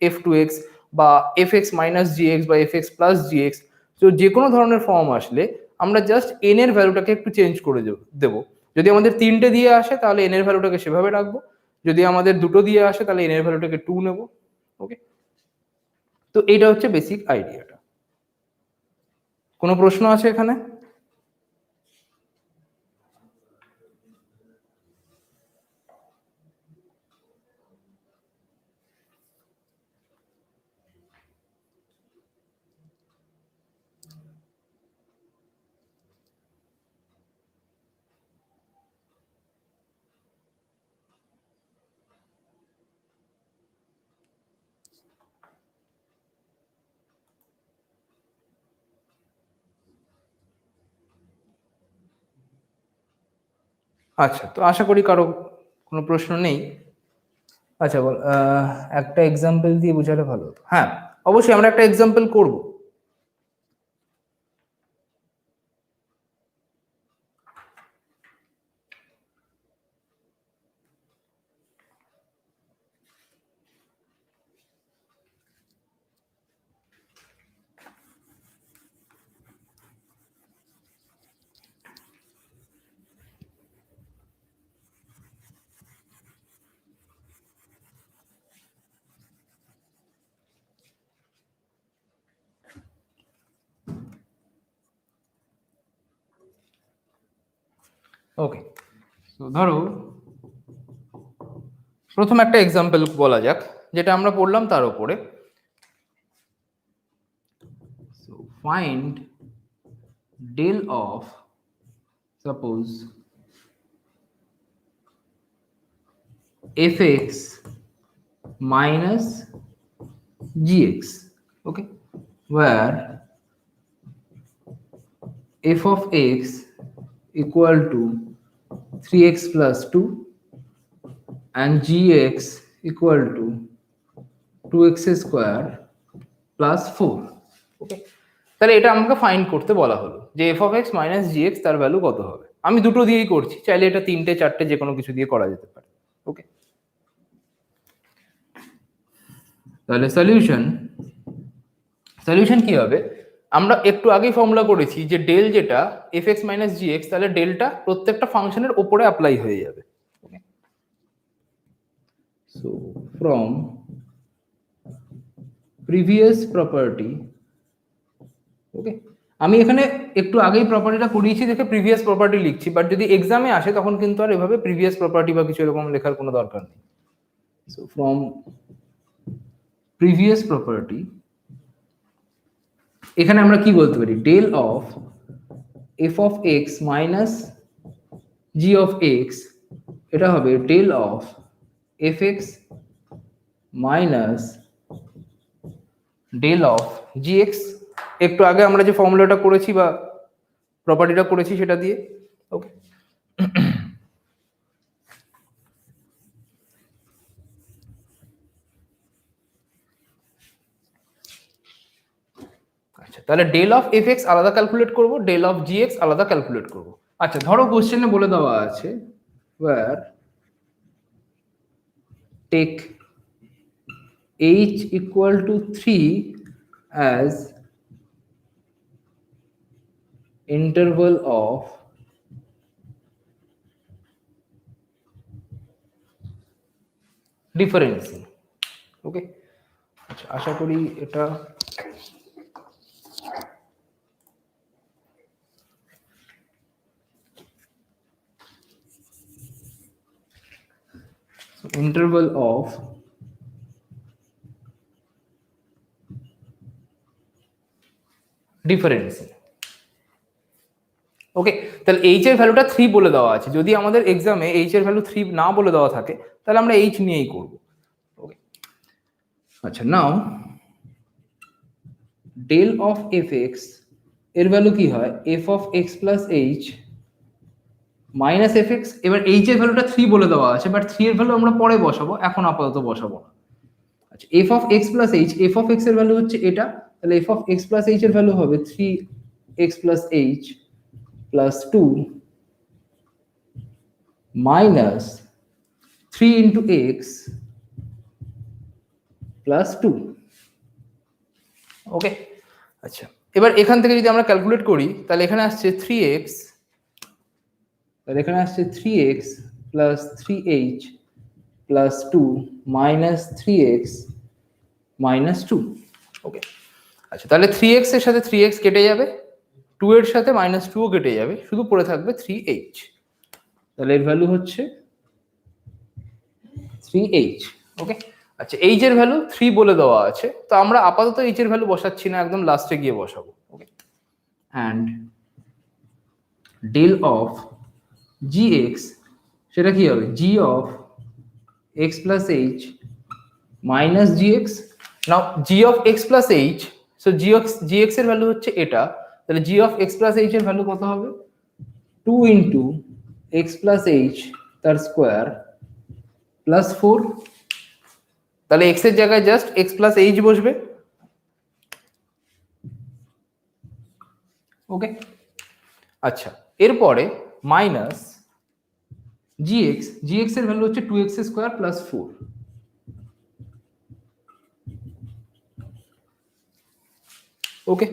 f2x বা fx মাইনাস gx বা fx প্লাস gx, তো যে কোনো ধরনের ফর্ম আসলে আমরা জাস্ট এন এর ভ্যালুটাকে একটু চেঞ্জ করে দেবো। যদি আমাদের 3টে দিয়ে আসে তাহলে এন এর ভ্যালুটাকে সেভাবে রাখবো, যদি আমাদের 2টো দিয়ে আসে তাহলে এন এর ভ্যালুটাকে 2 নেব। ওকে, তো এইটা হচ্ছে বেসিক আইডিয়াটা। কোনো প্রশ্ন আছে এখানে? আচ্ছা, তো আশা করি কারো কোনো প্রশ্ন নেই। আচ্ছা বল, একটা এক্সাম্পল দিয়ে বোঝালে ভালো হতো। হ্যাঁ, অবশ্যই আমরা একটা এক্সাম্পল করব। ওকে, তো ধরো প্রথম একটা এক্সাম্পল বলা যাক, যেটা আমরা পড়লাম তার উপরে। So find del of, suppose fx minus gx, okay, where f of x equal to 3x plus 2 and gx equal to 2x square plus 4. ওকে, তাহলে এটা আমাকে ফাইন্ড করতে বলা হলো যে f of x minus gx তার ভ্যালু কত হবে। আমি দুটো দিয়েই করছি, চাইলে এটা 3টে 4টে যে কোনো কিছু দিয়ে করা যেতে পারে। ওকে, তাহলে সলিউশন কি হবে? আমরা একটু আগেই ফর্মুলা করেছি যে ডেল যেটা fx minus gx, তাহলে ডেলটা প্রত্যেকটা ফাংশনের ওপরে অ্যাপ্লাই হয়ে যাবে। ওকে, সো ফ্রম প্রিভিয়াস প্রপার্টি, ওকে, আমি এখানে একটু আগেই প্রপার্টিটা করিয়েছি দেখে প্রিভিয়াস প্রপার্টি লিখছি, বাট যদি এক্সামে আসে তখন কিন্তু আর এভাবে প্রিভিয়াস প্রপার্টি বা কিছু এরকম লেখার কোনো দরকার নেই। সো ফ্রম প্রিভিয়াস প্রপার্টি, এখানে আমরা কি বলতে পারি? Del of f of x minus g of x, এটা হবে del of fx minus del of gx। একটু আগে আমরা যে ফর্মুলাটা করেছি বা প্রপার্টিটা করেছি সেটা দিয়ে। ওকে, আচ্ছা, তাহলে ডেল অফ fx আলাদা ক্যালকুলেট করব, ডেল অফ gx আলাদা ক্যালকুলেট করব। আচ্ছা, ধরো কোশ্চেনে বলে দেওয়া আছে where take h equal to 3 as interval of ডিফারেন্সিং। ওকে, আচ্ছা, আশা করি এটা interval of ডিফারেন্সিং। ওকে, তাহলে এইচ এর ভ্যালুটা 3 বলে দেওয়া আছে। যদি আমাদের এক্সামে এইচ এর ভ্যালু 3 না বলে দেওয়া থাকে তাহলে আমরা এইচ নিয়েই করব। ওকে, আচ্ছা, নাও ডেল অফ fx এর ভ্যালু কি হয়? f of x plus h minus fx। এবার এইচ এর ভ্যালুটা 3 বলে দেওয়া আছে, বাট 3 এর ভ্যালু আমরা পরে বসাবো, এখন আপাতত বসাবো না। আচ্ছা, f of x plus h, f of x এর ভ্যালু হচ্ছে এটা, তাহলে f of x plus h এর ভ্যালু হবে 3x plus h plus 2 minus 3 into x plus 2। ওকে, আচ্ছা, এবার এখান থেকে যদি আমরা ক্যালকুলেট করি তাহলে এখানে আসছে 3x, তাহলে এখানে আসছে 3x plus 3h plus 2 minus 3x minus 2। ওকে, আচ্ছা তাহলে 3x এর সাথে 3x কেটে যাবে, 2 এর সাথে মাইনাস 2ও কেটে যাবে, শুধু পড়ে থাকবে 3h। তাহলে এর ভ্যালু হচ্ছে 3h। ওকে, আচ্ছা h এর ভ্যালু 3 বলে দেওয়া আছে, তো আমরা আপাতত h এর ভ্যালু বসাচ্ছি না, একদম লাস্টে গিয়ে বসাবো। ওকে, অ্যান্ড ডেল অফ gx, সেটা কি হবে g of x plus h minus gx। Now g of x plus h, so gx এর ভ্যালু হচ্ছে এটা, তাহলে g of x plus h এর ভ্যালু কত হবে 2 ইন্টু x প্লাস h তার স্কোয়ার প্লাস 4। তাহলে x এর জায়গায় জাস্ট x প্লাস h বসবে। ওকে, আচ্ছা এরপরে মাইনাস gx এর ভ্যালু হচ্ছে 2x স্কোয়ার প্লাস 4। ওকে,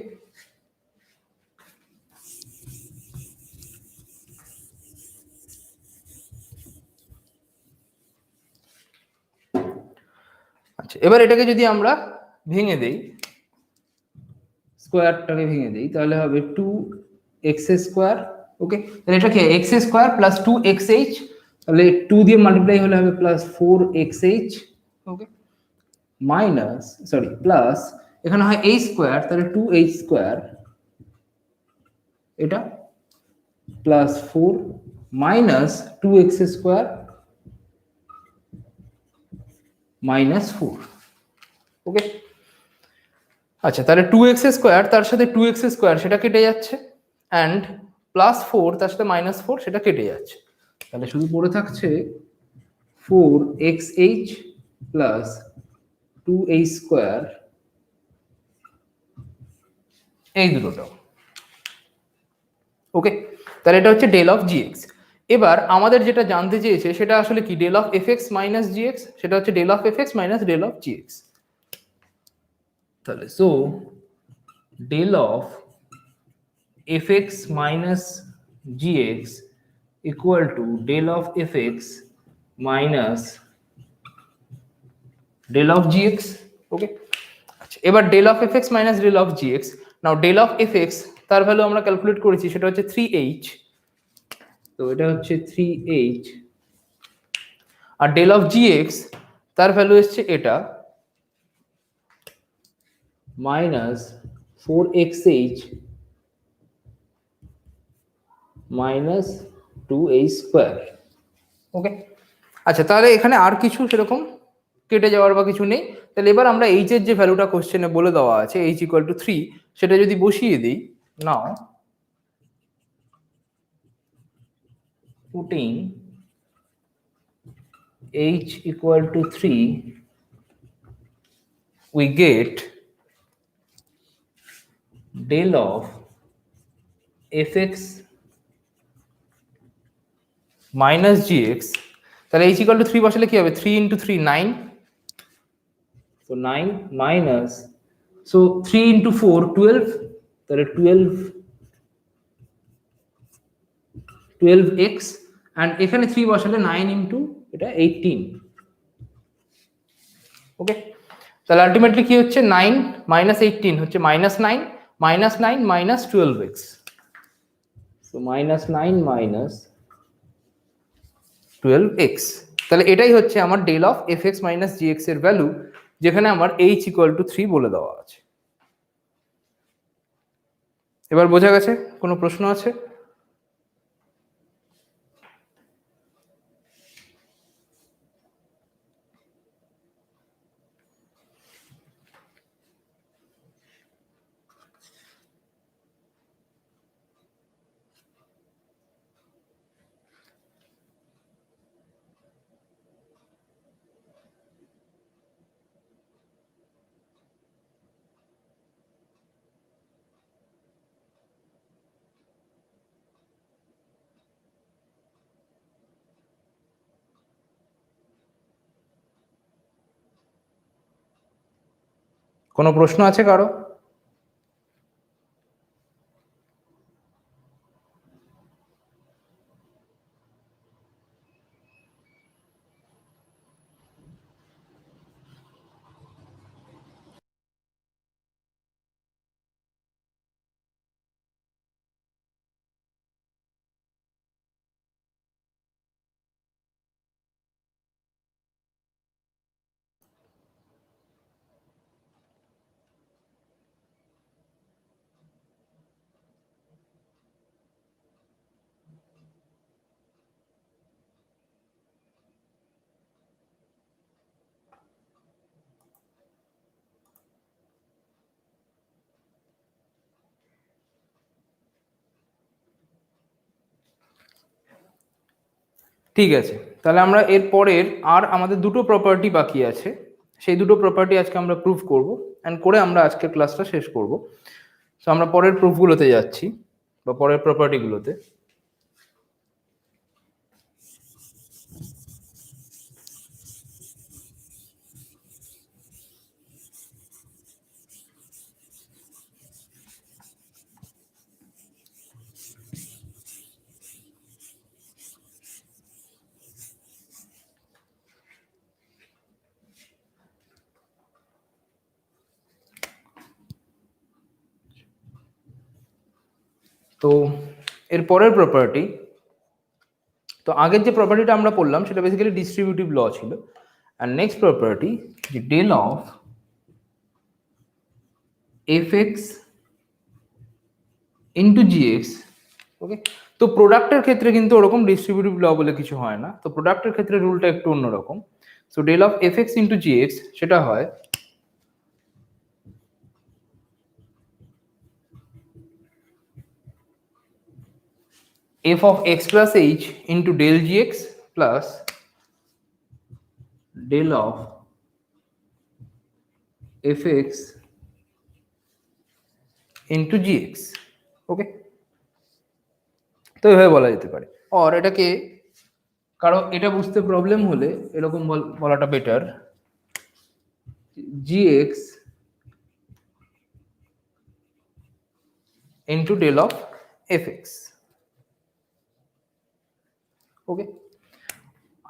আচ্ছা এবার এটাকে যদি আমরা ভেঙে দেই, স্কোয়ারটাকে ভেঙে দেই, তাহলে হবে 2x স্কোয়ার। ওকে, তাহলে এটা কি x স্কোয়ার প্লাস 2xh, তাহলে 2 দিয়ে মাল্টিপ্লাই হলে হবে প্লাস 4xh। ওকে, মাইনাস সরি প্লাস এখানে হয় h স্কোয়ার, তাহলে 2h স্কোয়ার এটা plus 4 minus 2x square minus 4। ওকে, আচ্ছা তাহলে 2x স্কোয়ার তার সাথে 2x স্কোয়ার সেটা কেটে যাচ্ছে, অ্যান্ড প্লাস 4 তার সাথে মাইনাস 4 সেটা কেটে যাচ্ছে, তাহলে শুধু পড়ে থাকছে 4xh প্লাস 2h স্কোয়ার, এই দুটো। ওকে, তাহলে এটা হচ্ছে ডেল অফ জিএক্স। এবার আমাদের যেটা জানতে চেয়েছে সেটা আসলে কি del of f x minus g x, সেটা হচ্ছে del of f x minus del of g x. তাহলে so del of fx minus gx equal to del of fx minus del of gx। Okay, আচ্ছা এবার del of fx minus del of gx, now del of fx তার value আমরা calculate করেছি, সেটা হচ্ছে 3h, তো এটা হচ্ছে 3h, আর del of gx তার ভ্যালু এসছে এটা minus 4xh minus 2h square. ওকে, আচ্ছা তাহলে এখানে আর কিছু সেরকম কেটে যাওয়ার বা কিছু নেই। তাহলে এবার আমরা এইচ এর যে ভ্যালুটা কোশ্চেনে বলে দেওয়া আছে h ইকুয়াল টু 3, সেটা যদি বসিয়ে দিই, নাও putting h equal to 3, we get del of fx minus gx। তাহলে h equal to 3 বসালে কি হবে 3 into 3 9, so 9 minus, so 3 into 4 12, তাহলে 12x, and এখানে 3 বসালে 9 into এটা 18। ওকে, তাহলে আলটিমেটলি কি হচ্ছে 9 মাইনাস 18 হচ্ছে minus 9, minus 9 minus 12x, so minus 9 minus 12x। তাহলে এটাই হচ্ছে আমার del of fx minus gx এর ভ্যালু, যেখানে আমার h ইকুয়াল টু 3 বলে দেওয়া আছে। এবার বোঝা গেছে? কোনো প্রশ্ন আছে? কোনো প্রশ্ন আছে কারো? ঠিক আছে, তাহলে আমরা এর পরের আর আমাদের দুটো প্রপার্টি বাকি আছে, সেই দুটো প্রপার্টি আজকে আমরা প্রুফ করব, অ্যান্ড করে আমরা আজকের ক্লাসটা শেষ করব। তো আমরা পরের প্রুফগুলোতে যাচ্ছি বা পরের প্রপার্টিগুলোতে। তো এর পরের প্রপার্টি, তো আগের যে প্রপার্টিটা আমরা পড়লাম সেটা বেসিক্যালি ডিস্ট্রিবিউটিভ ল ছিল, আর নেক্সট প্রপার্টি যে del of f x into g x. Okay, তো প্রোডাক্টের ক্ষেত্রে কিন্তু ওরকম ডিস্ট্রিবিউটিভ ল বলে কিছু হয় না, তো প্রোডাক্টের ক্ষেত্রে রুলটা একটু অন্যরকম। So del of f x into g x সেটা হয় f of x plus h into del gx plus del of fx into gx। ওকে, তো এভাবে বলা যেতে পারে। আর এটাকে কারো এটা বুঝতে প্রবলেম হলে এরকম বলাটা better, gx into del of fx। ওকে,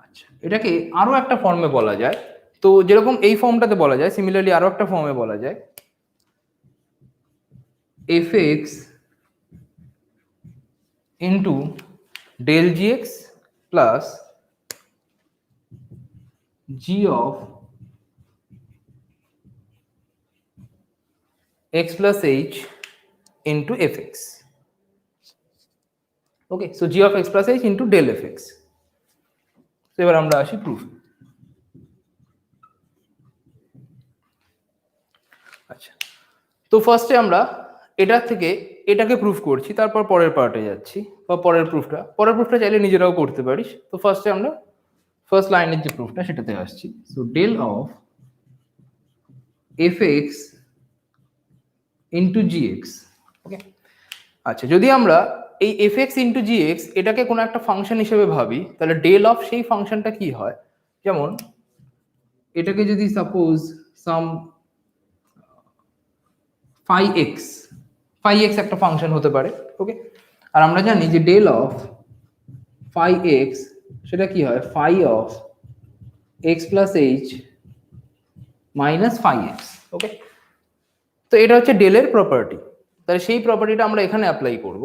আচ্ছা, এটাকে আরো একটা ফর্মে বলা যায়, তো যেরকম এই ফর্মটাতে বলা যায় সিমিলারলি আরো একটা ফর্মে বলা যায় fx into del gx plus g of x plus h into fx। Okay, so g of x plus h into del fx। তো এবার আমরা আসি প্রুফ। আচ্ছা, তো ফার্স্টে আমরা এটা থেকে এটাকে প্রুফ করছি, তারপর পরের পার্টে যাচ্ছি বা পরের প্রুফটা চাইলে নিজেরাও করতে পারিস। তো ফার্স্টে আমরা ফার্স্ট লাইনের যে প্রুফটা সেটাতে আসছি। So del of fx into gx। Okay, আচ্ছা, যদি আমরা এই fx into gx এটাকে কোনো একটা ফাংশন হিসেবে ভাবি, তাহলে ডেল অফ সেই ফাংশনটা কি হয়, যেমন এটাকে যদি সাপোজ সাম phi x একটা ফাংশন হতে পারে। ওকে, আর আমরা জানি যে ডেল অফ phi x সেটা কি হয়, phi of x plus h minus phi x। ওকে, তো এটা হচ্ছে ডেলের প্রপার্টি, তাহলে সেই প্রপার্টিটা আমরা এখানে অ্যাপ্লাই করব।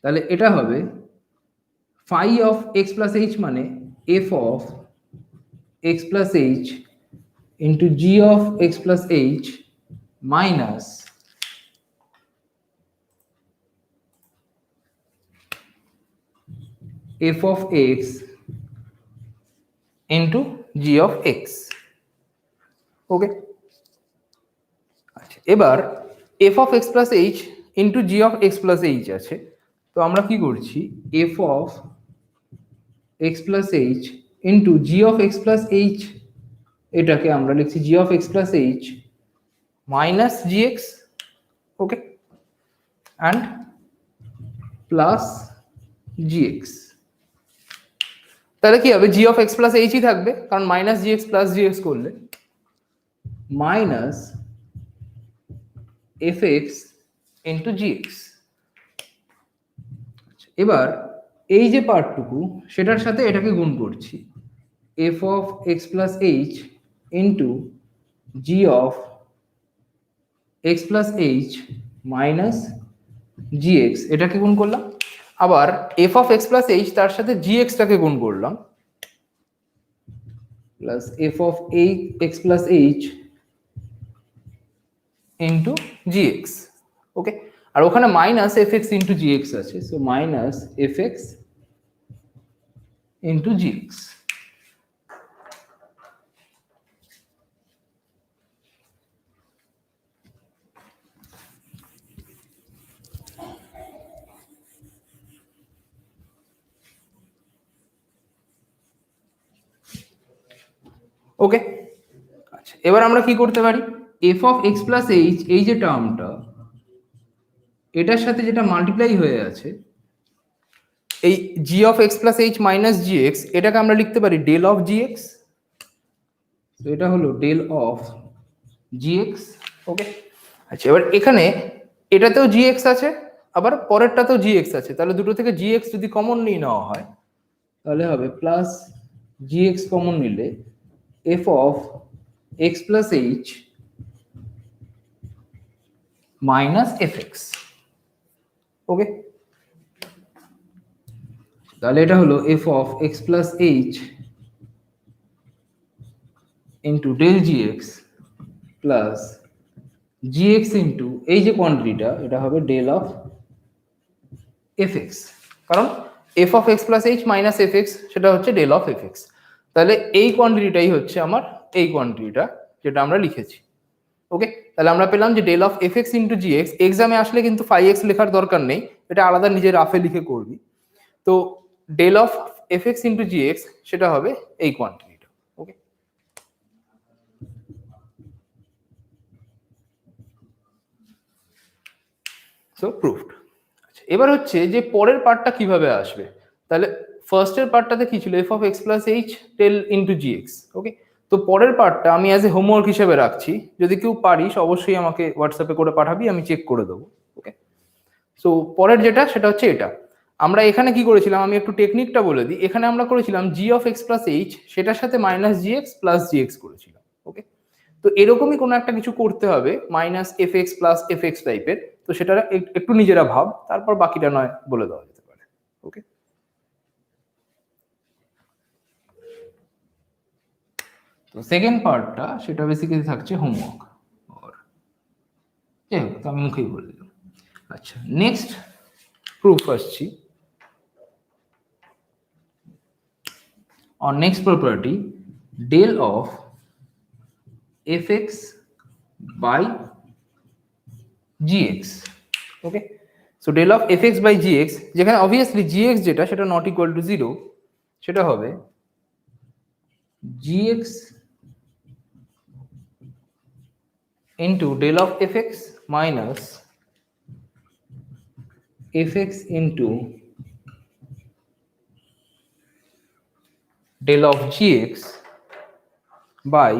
তাহলে এটা হবে phi of x plus h মানে f of x plus h into g of x plus h minus f of x into g of x। Okay, আচ্ছা, এবার f of x plus h into g of x plus h আছে, তো আমরা কি করছি, f of x plus h into g of x plus h এটাকে আমরা লিখছি g of x plus h minus gx। Okay, and plus gx। তাহলে কি হবে, g of x plus h ই থাকবে, কারণ মাইনাস gx প্লাস gx করলে minus fx into gx। এবার এই যে পার্টটুকু সেটার সাথে এটাকে গুণ করছি, f of x plus h into g of x plus h minus gx এটাকে গুণ করলাম, আবার f of x plus h তার সাথে gx টাকে গুণ করলাম, plus f of x plus h into gx। ওকে, আর ওখানে মাইনাস fx into gx আছে, so minus fx into gx। Okay, আচ্ছা এবার আমরা কি করতে পারি, F of x plus H এই যে টার্মটা এটার সাথে যেটা মাল্টিপ্লাই হয়ে আছে এই g of x plus h minus g x, এটাকে আমরা লিখতে পারি ডেল অফ জি এক্স। তো এটা হলো del of g x. Okay, আচ্ছা এবার এখানে এটাতেও জি এক্স আছে আবার পরেরটাতেও জি এক্স আছে, তাহলে দুটো থেকে জি এক্স যদি কমন নিয়ে নেওয়া হয় তাহলে হবে প্লাস জি এক্স কমন নিলে f of x plus h minus f x. Okay, তাহলে এটা হলো f of x plus h into del g x plus g x into এই যে কোয়ান্টিটিটা এটা হবে ডেল অফ এফ এক্স, কারণ f of x plus h minus f x সেটা হচ্ছে ডেল অফ এফ এক্স। তাহলে এই কোয়ান্টিটিটাই হচ্ছে আমার এই কোয়ান্টিটিটা যেটা আমরা লিখেছি। ওকে, তাহলে আমরা পেলাম যে del of f x into g x, এক্সামে আসলে কিন্তু ফাই এক্স লেখার দরকার নেই, এটা আলাদা নিজের রাফে লিখে করবি। তো del of f x into g x সেটা হবে এই কোয়ান্টিটিটা। ওকে, সো প্রুফড। আচ্ছা এবার হচ্ছে যে পরের পার্টটা কিভাবে আসবে, তাহলে ফার্স্টের পার্টটাতে কি ছিল, f of x plus h del into g x. Okay, তো পরের পার্টটা আমি অ্যাজ এ হোমওয়ার্ক হিসেবে রাখছি, যদি কেউ পারিস অবশ্যই আমাকে হোয়াটসঅ্যাপে করে পাঠাবি, আমি চেক করে দেবো। ওকে, সো পরের যেটা সেটা হচ্ছে এটা, আমরা এখানে কি করেছিলাম আমি একটু টেকনিকটা বলে দিই, এখানে আমরা করেছিলাম জি অফ এক্স প্লাস এইচ সেটার সাথে minus g x plus g x করেছিলাম। ওকে, তো এরকমই কোনো একটা কিছু করতে হবে minus f x plus f x টাইপের, তো সেটা একটু নিজেরা ভাব, তারপর বাকিটা নয় বলে দেওয়া যেতে পারে। ওকে, তো সেকেন্ড পার্টটা সেটা বেসিক্যালি থাকছে হোমওয়ার্ক, আর যাই হোক তো আমি মুখেই বলে দিলাম। আচ্ছা নেক্সট প্রুফ আসছি, or next property del of fx by gx. Okay, so del of fx by gx যেখানে obviously gx যেটা সেটা not equal to 0, সেটা হবে gx into del of fx minus fx into del of gx by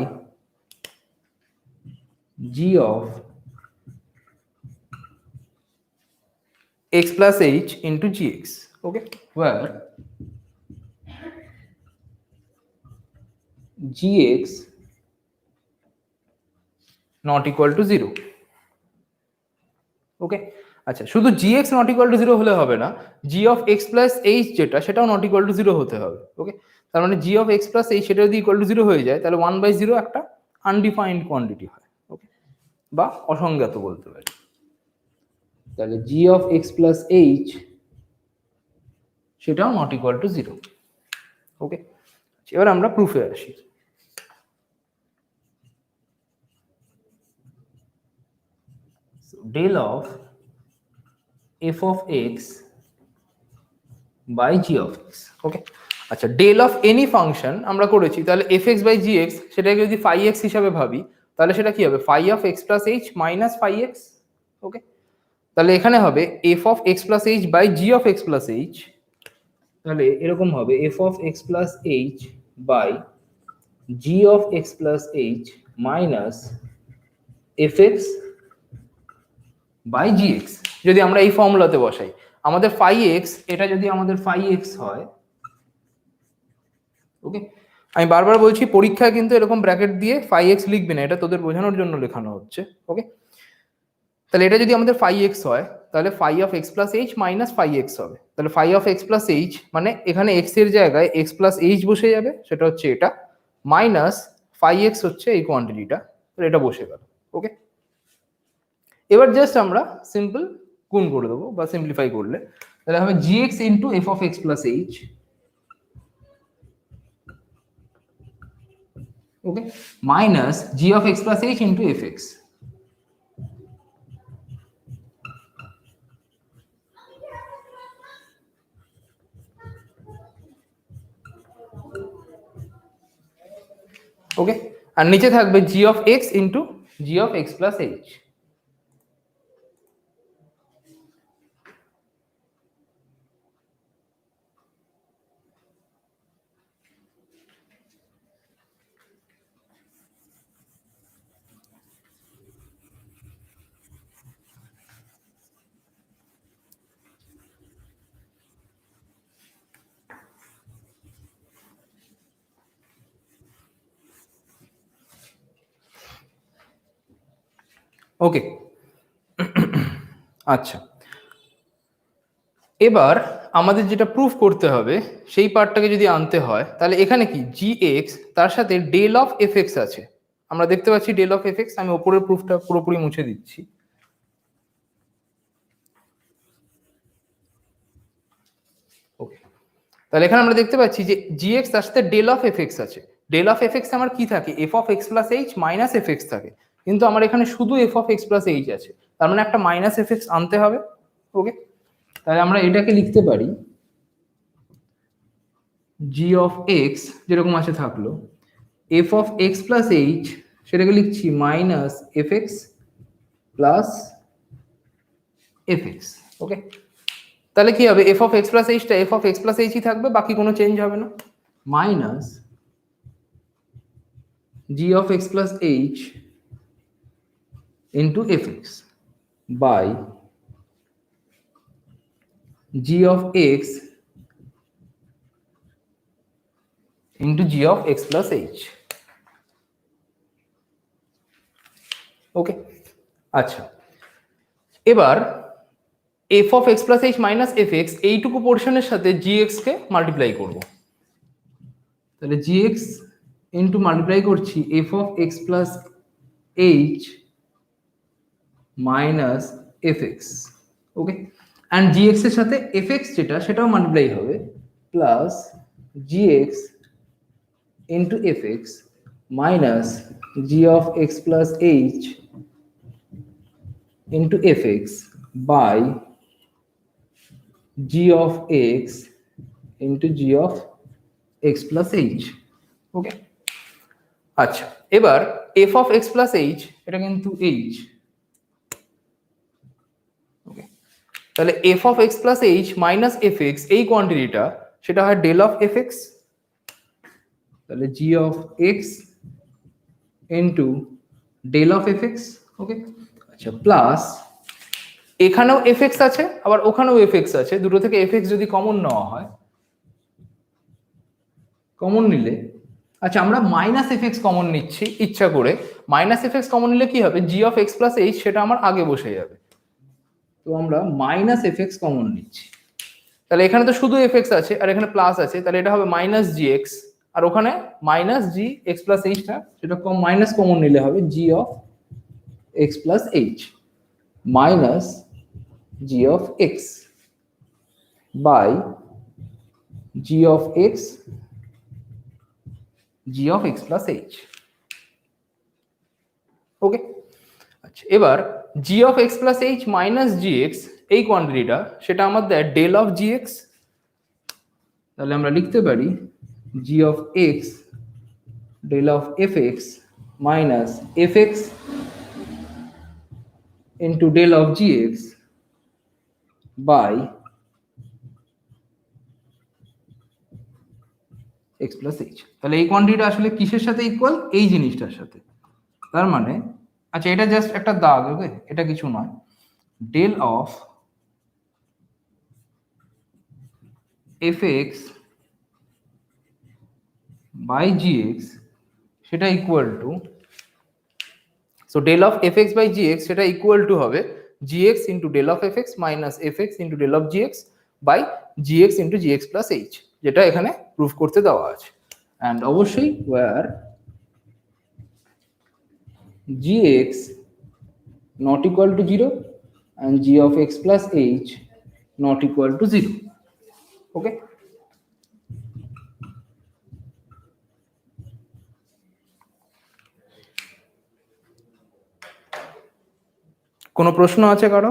g of x plus h into gx. Okay, where gx not equal to 0. ওকে, আচ্ছা শুধু gx not equal to 0 হলে হবে না, g of x plus h যেটা সেটাও not equal to 0 হতে হবে। ওকে, তার মানে g of x plus H সেটা যদি ইকুয়াল টু 0 হয়ে যায় তাহলে 1/0 একটা আনডিফাইন্ড কোয়ান্টিটি হয়। ওকে, বা অসংজ্ঞাত বলতে পারি। তাহলে g of x plus h সেটাও নট ইকুয়াল টু 0। ওকে, এবার আমরা প্রুফে আসি। Del of f of x by g of x. Okay, আচ্ছা ডেল অফ এনি ফাংশন আমরা করেছি, তাহলে f x by g x সেটাকে যদি ফাই এক্স হিসাবে ভাবি তাহলে সেটা কি হবে phi of x plus h minus phi x. Okay, তাহলে এখানে হবে f of x plus h by g of x plus h, তাহলে এরকম হবে f of x plus h by g of x plus h minus f x by g x. যদি আমরা এই ফর্মুলাতে বসাই আমাদের ফাই এক্স, এটা যদি আমাদের ফাই এক্স হয়, ওকে আমি বারবার বলছি পরীক্ষায় কিন্তু এরকম ব্র্যাকেট দিয়ে ফাই এক্স লিখবে না, এটা তোদের বোঝানোর জন্য লেখানো হচ্ছে। ওকে, তাহলে এটা যদি আমাদের ফাই এক্স হয় তাহলে phi of x plus h minus phi x হবে, তাহলে phi of x plus h মানে এখানে এক্স এর জায়গায় এক্স প্লাস এইচ বসে যাবে, সেটা হচ্ছে এটা মাইনাস ফাই এক্স হচ্ছে এই কোয়ান্টিটিটা, তাহলে এটা বসে গেল। ওকে, এবার জাস্ট আমরা সিম্পল গুণ করে দেবো বা সিম্পলিফাই করলে তাহলে হবে g x into f of x plus h, okay minus g of x plus h into f x. Okay, আর নিচে থাকবে g of x into g of x plus h. Okay, আচ্ছা, এবার আমাদের যেটা প্রুফ করতে হবে সেই পার্টটাকে যদি আনতে হয়, তাহলে এখানে কি জি এক্স তার সাথে ডেল অফ এফ এক্স আছে, আমরা দেখতে পাচ্ছি ডেল অফ এফ এক্স। আমি ওপরের প্রুফটা পুরোপুরি মুছে দিচ্ছি। ওকে, তাহলে এখানে আমরা দেখতে পাচ্ছি যে জি এক্স তার সাথে ডেল অফ এফ এক্স আছে। ডেল অফ এফ এক্স আমার কি থাকে, F of x plus h minus f x থাকে, কিন্তু আমার এখানে শুধু F of x plus H আছে, তার মানে একটা মাইনাস এফ এক্স আনতে হবে। ওকে, তাহলে আমরা এটাকে লিখতে পারি জি অফ এক্স যেরকম আছে থাকলো, f of x plus h সেটাকে লিখছি minus f x plus f x. Okay, তাহলে কি হবে, এফ অফ এক্স প্লাস এইচটা এফ অফ এক্স প্লাস এইচই থাকবে, বাকি কোনো চেঞ্জ হবে না। Minus g of x plus h into f x by g of x into g of x plus h. Okay, আচ্ছা, এবার f of x plus h minus f x এইটুকু পোর্শনের সাথে জি এক্স কে মাল্টিপ্লাই করবো, তাহলে জি এক্স ইন্টু মাল্টিপ্লাই করছি f of x plus h minus f x. Okay, and g x এর সাথে এফ এক্স যেটা সেটাও মাল্টিপ্লাই হবে, plus g x into f x minus g of x plus h into f x by g of x into g of x plus h. Okay, আচ্ছা, এবার f of x plus h এটা কিন্তু h. Okay, তাহলে f of x plus h minus f x এই কোয়ান্টিটিটা সেটা হয় del of f x, তাহলে g of x into del of f x. Okay, আচ্ছা, প্লাস এখানেও এফ এক্স আছে আবার ওখানেও এফ এক্স আছে, দুটো থেকে এফ এক্স যদি কমন নেওয়া হয়, কমন নিলে, আচ্ছা আমরা মাইনাস এফ এক্স কমন নিচ্ছি ইচ্ছা করে, মাইনাস এফ এক্স কমন নিলে কি হবে, g of x plus H সেটা আমার আগে বসে যাবে, তো আমরা মাইনাস এফ এক্স কমন নিচ্ছি। তাহলে এখানে তো শুধু এফ এক্স আছে আর এখানে প্লাস আছে, তাহলে এটা হবে মাইনাস জি এক্স, আর ওখানে মাইনাস জি এক্স প্লাস এইচটা সেটা মাইনাস কমন নিলে হবে g of x plus h minus g of x by g of x g of x plus h. Okay, আচ্ছা, এবার g of x plus h minus g x এই কোয়ান্টিটিটা সেটা আমার দেয় ডেল অফ জি এক্স, তাহলে আমরা লিখতে পারি g of x del of f x minus f x into del of g x by x plus h. তাহলে এই কোয়ান্টিটিটা আসলে কিসের সাথে ইকুয়াল, এই জিনিসটার সাথে, তার মানে, আচ্ছা এটা জাস্ট একটা দাগ, ওকে, এটা কিছু নয়, del of f x by g x সেটা equal to, so del of f x by g x সেটা ইকুয়াল টু হবে g x into del of f x minus f x into del of g x by g x into g x plus h, যেটা এখানে proof করতে দেওয়া আছে। And অবশ্যই where gx not equal to 0 and g of x plus h not equal to 0. Okay, কোনো প্রশ্ন আছে কারো?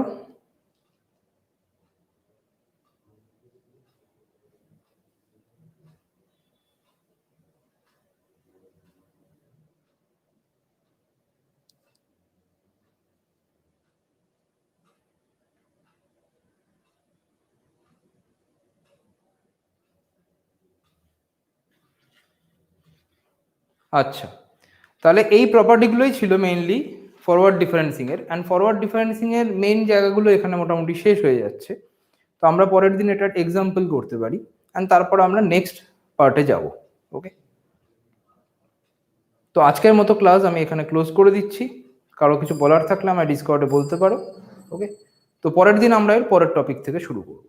আচ্ছা, তাহলে এই প্রপার্টিগুলোই ছিল মেইনলি ফরওয়ার্ড ডিফারেন্সিং এর, অ্যান্ড ফরওয়ার্ড ডিফারেন্সিং এর মেইন জায়গাগুলো এখানে মোটামুটি শেষ হয়ে যাচ্ছে। তো আমরা পরের দিন এটা এক্সাম্পল করতে পারি, অ্যান্ড তারপর আমরা নেক্সট পার্টে যাব। ওকে, তো আজকের মতো ক্লাস আমি এখানে ক্লোজ করে দিচ্ছি। কারো কিছু বলার থাকলে আমার ডিসকর্ডে বলতে পারো। ওকে, তো পরের দিন আমরা এর পরের টপিক থেকে শুরু করব।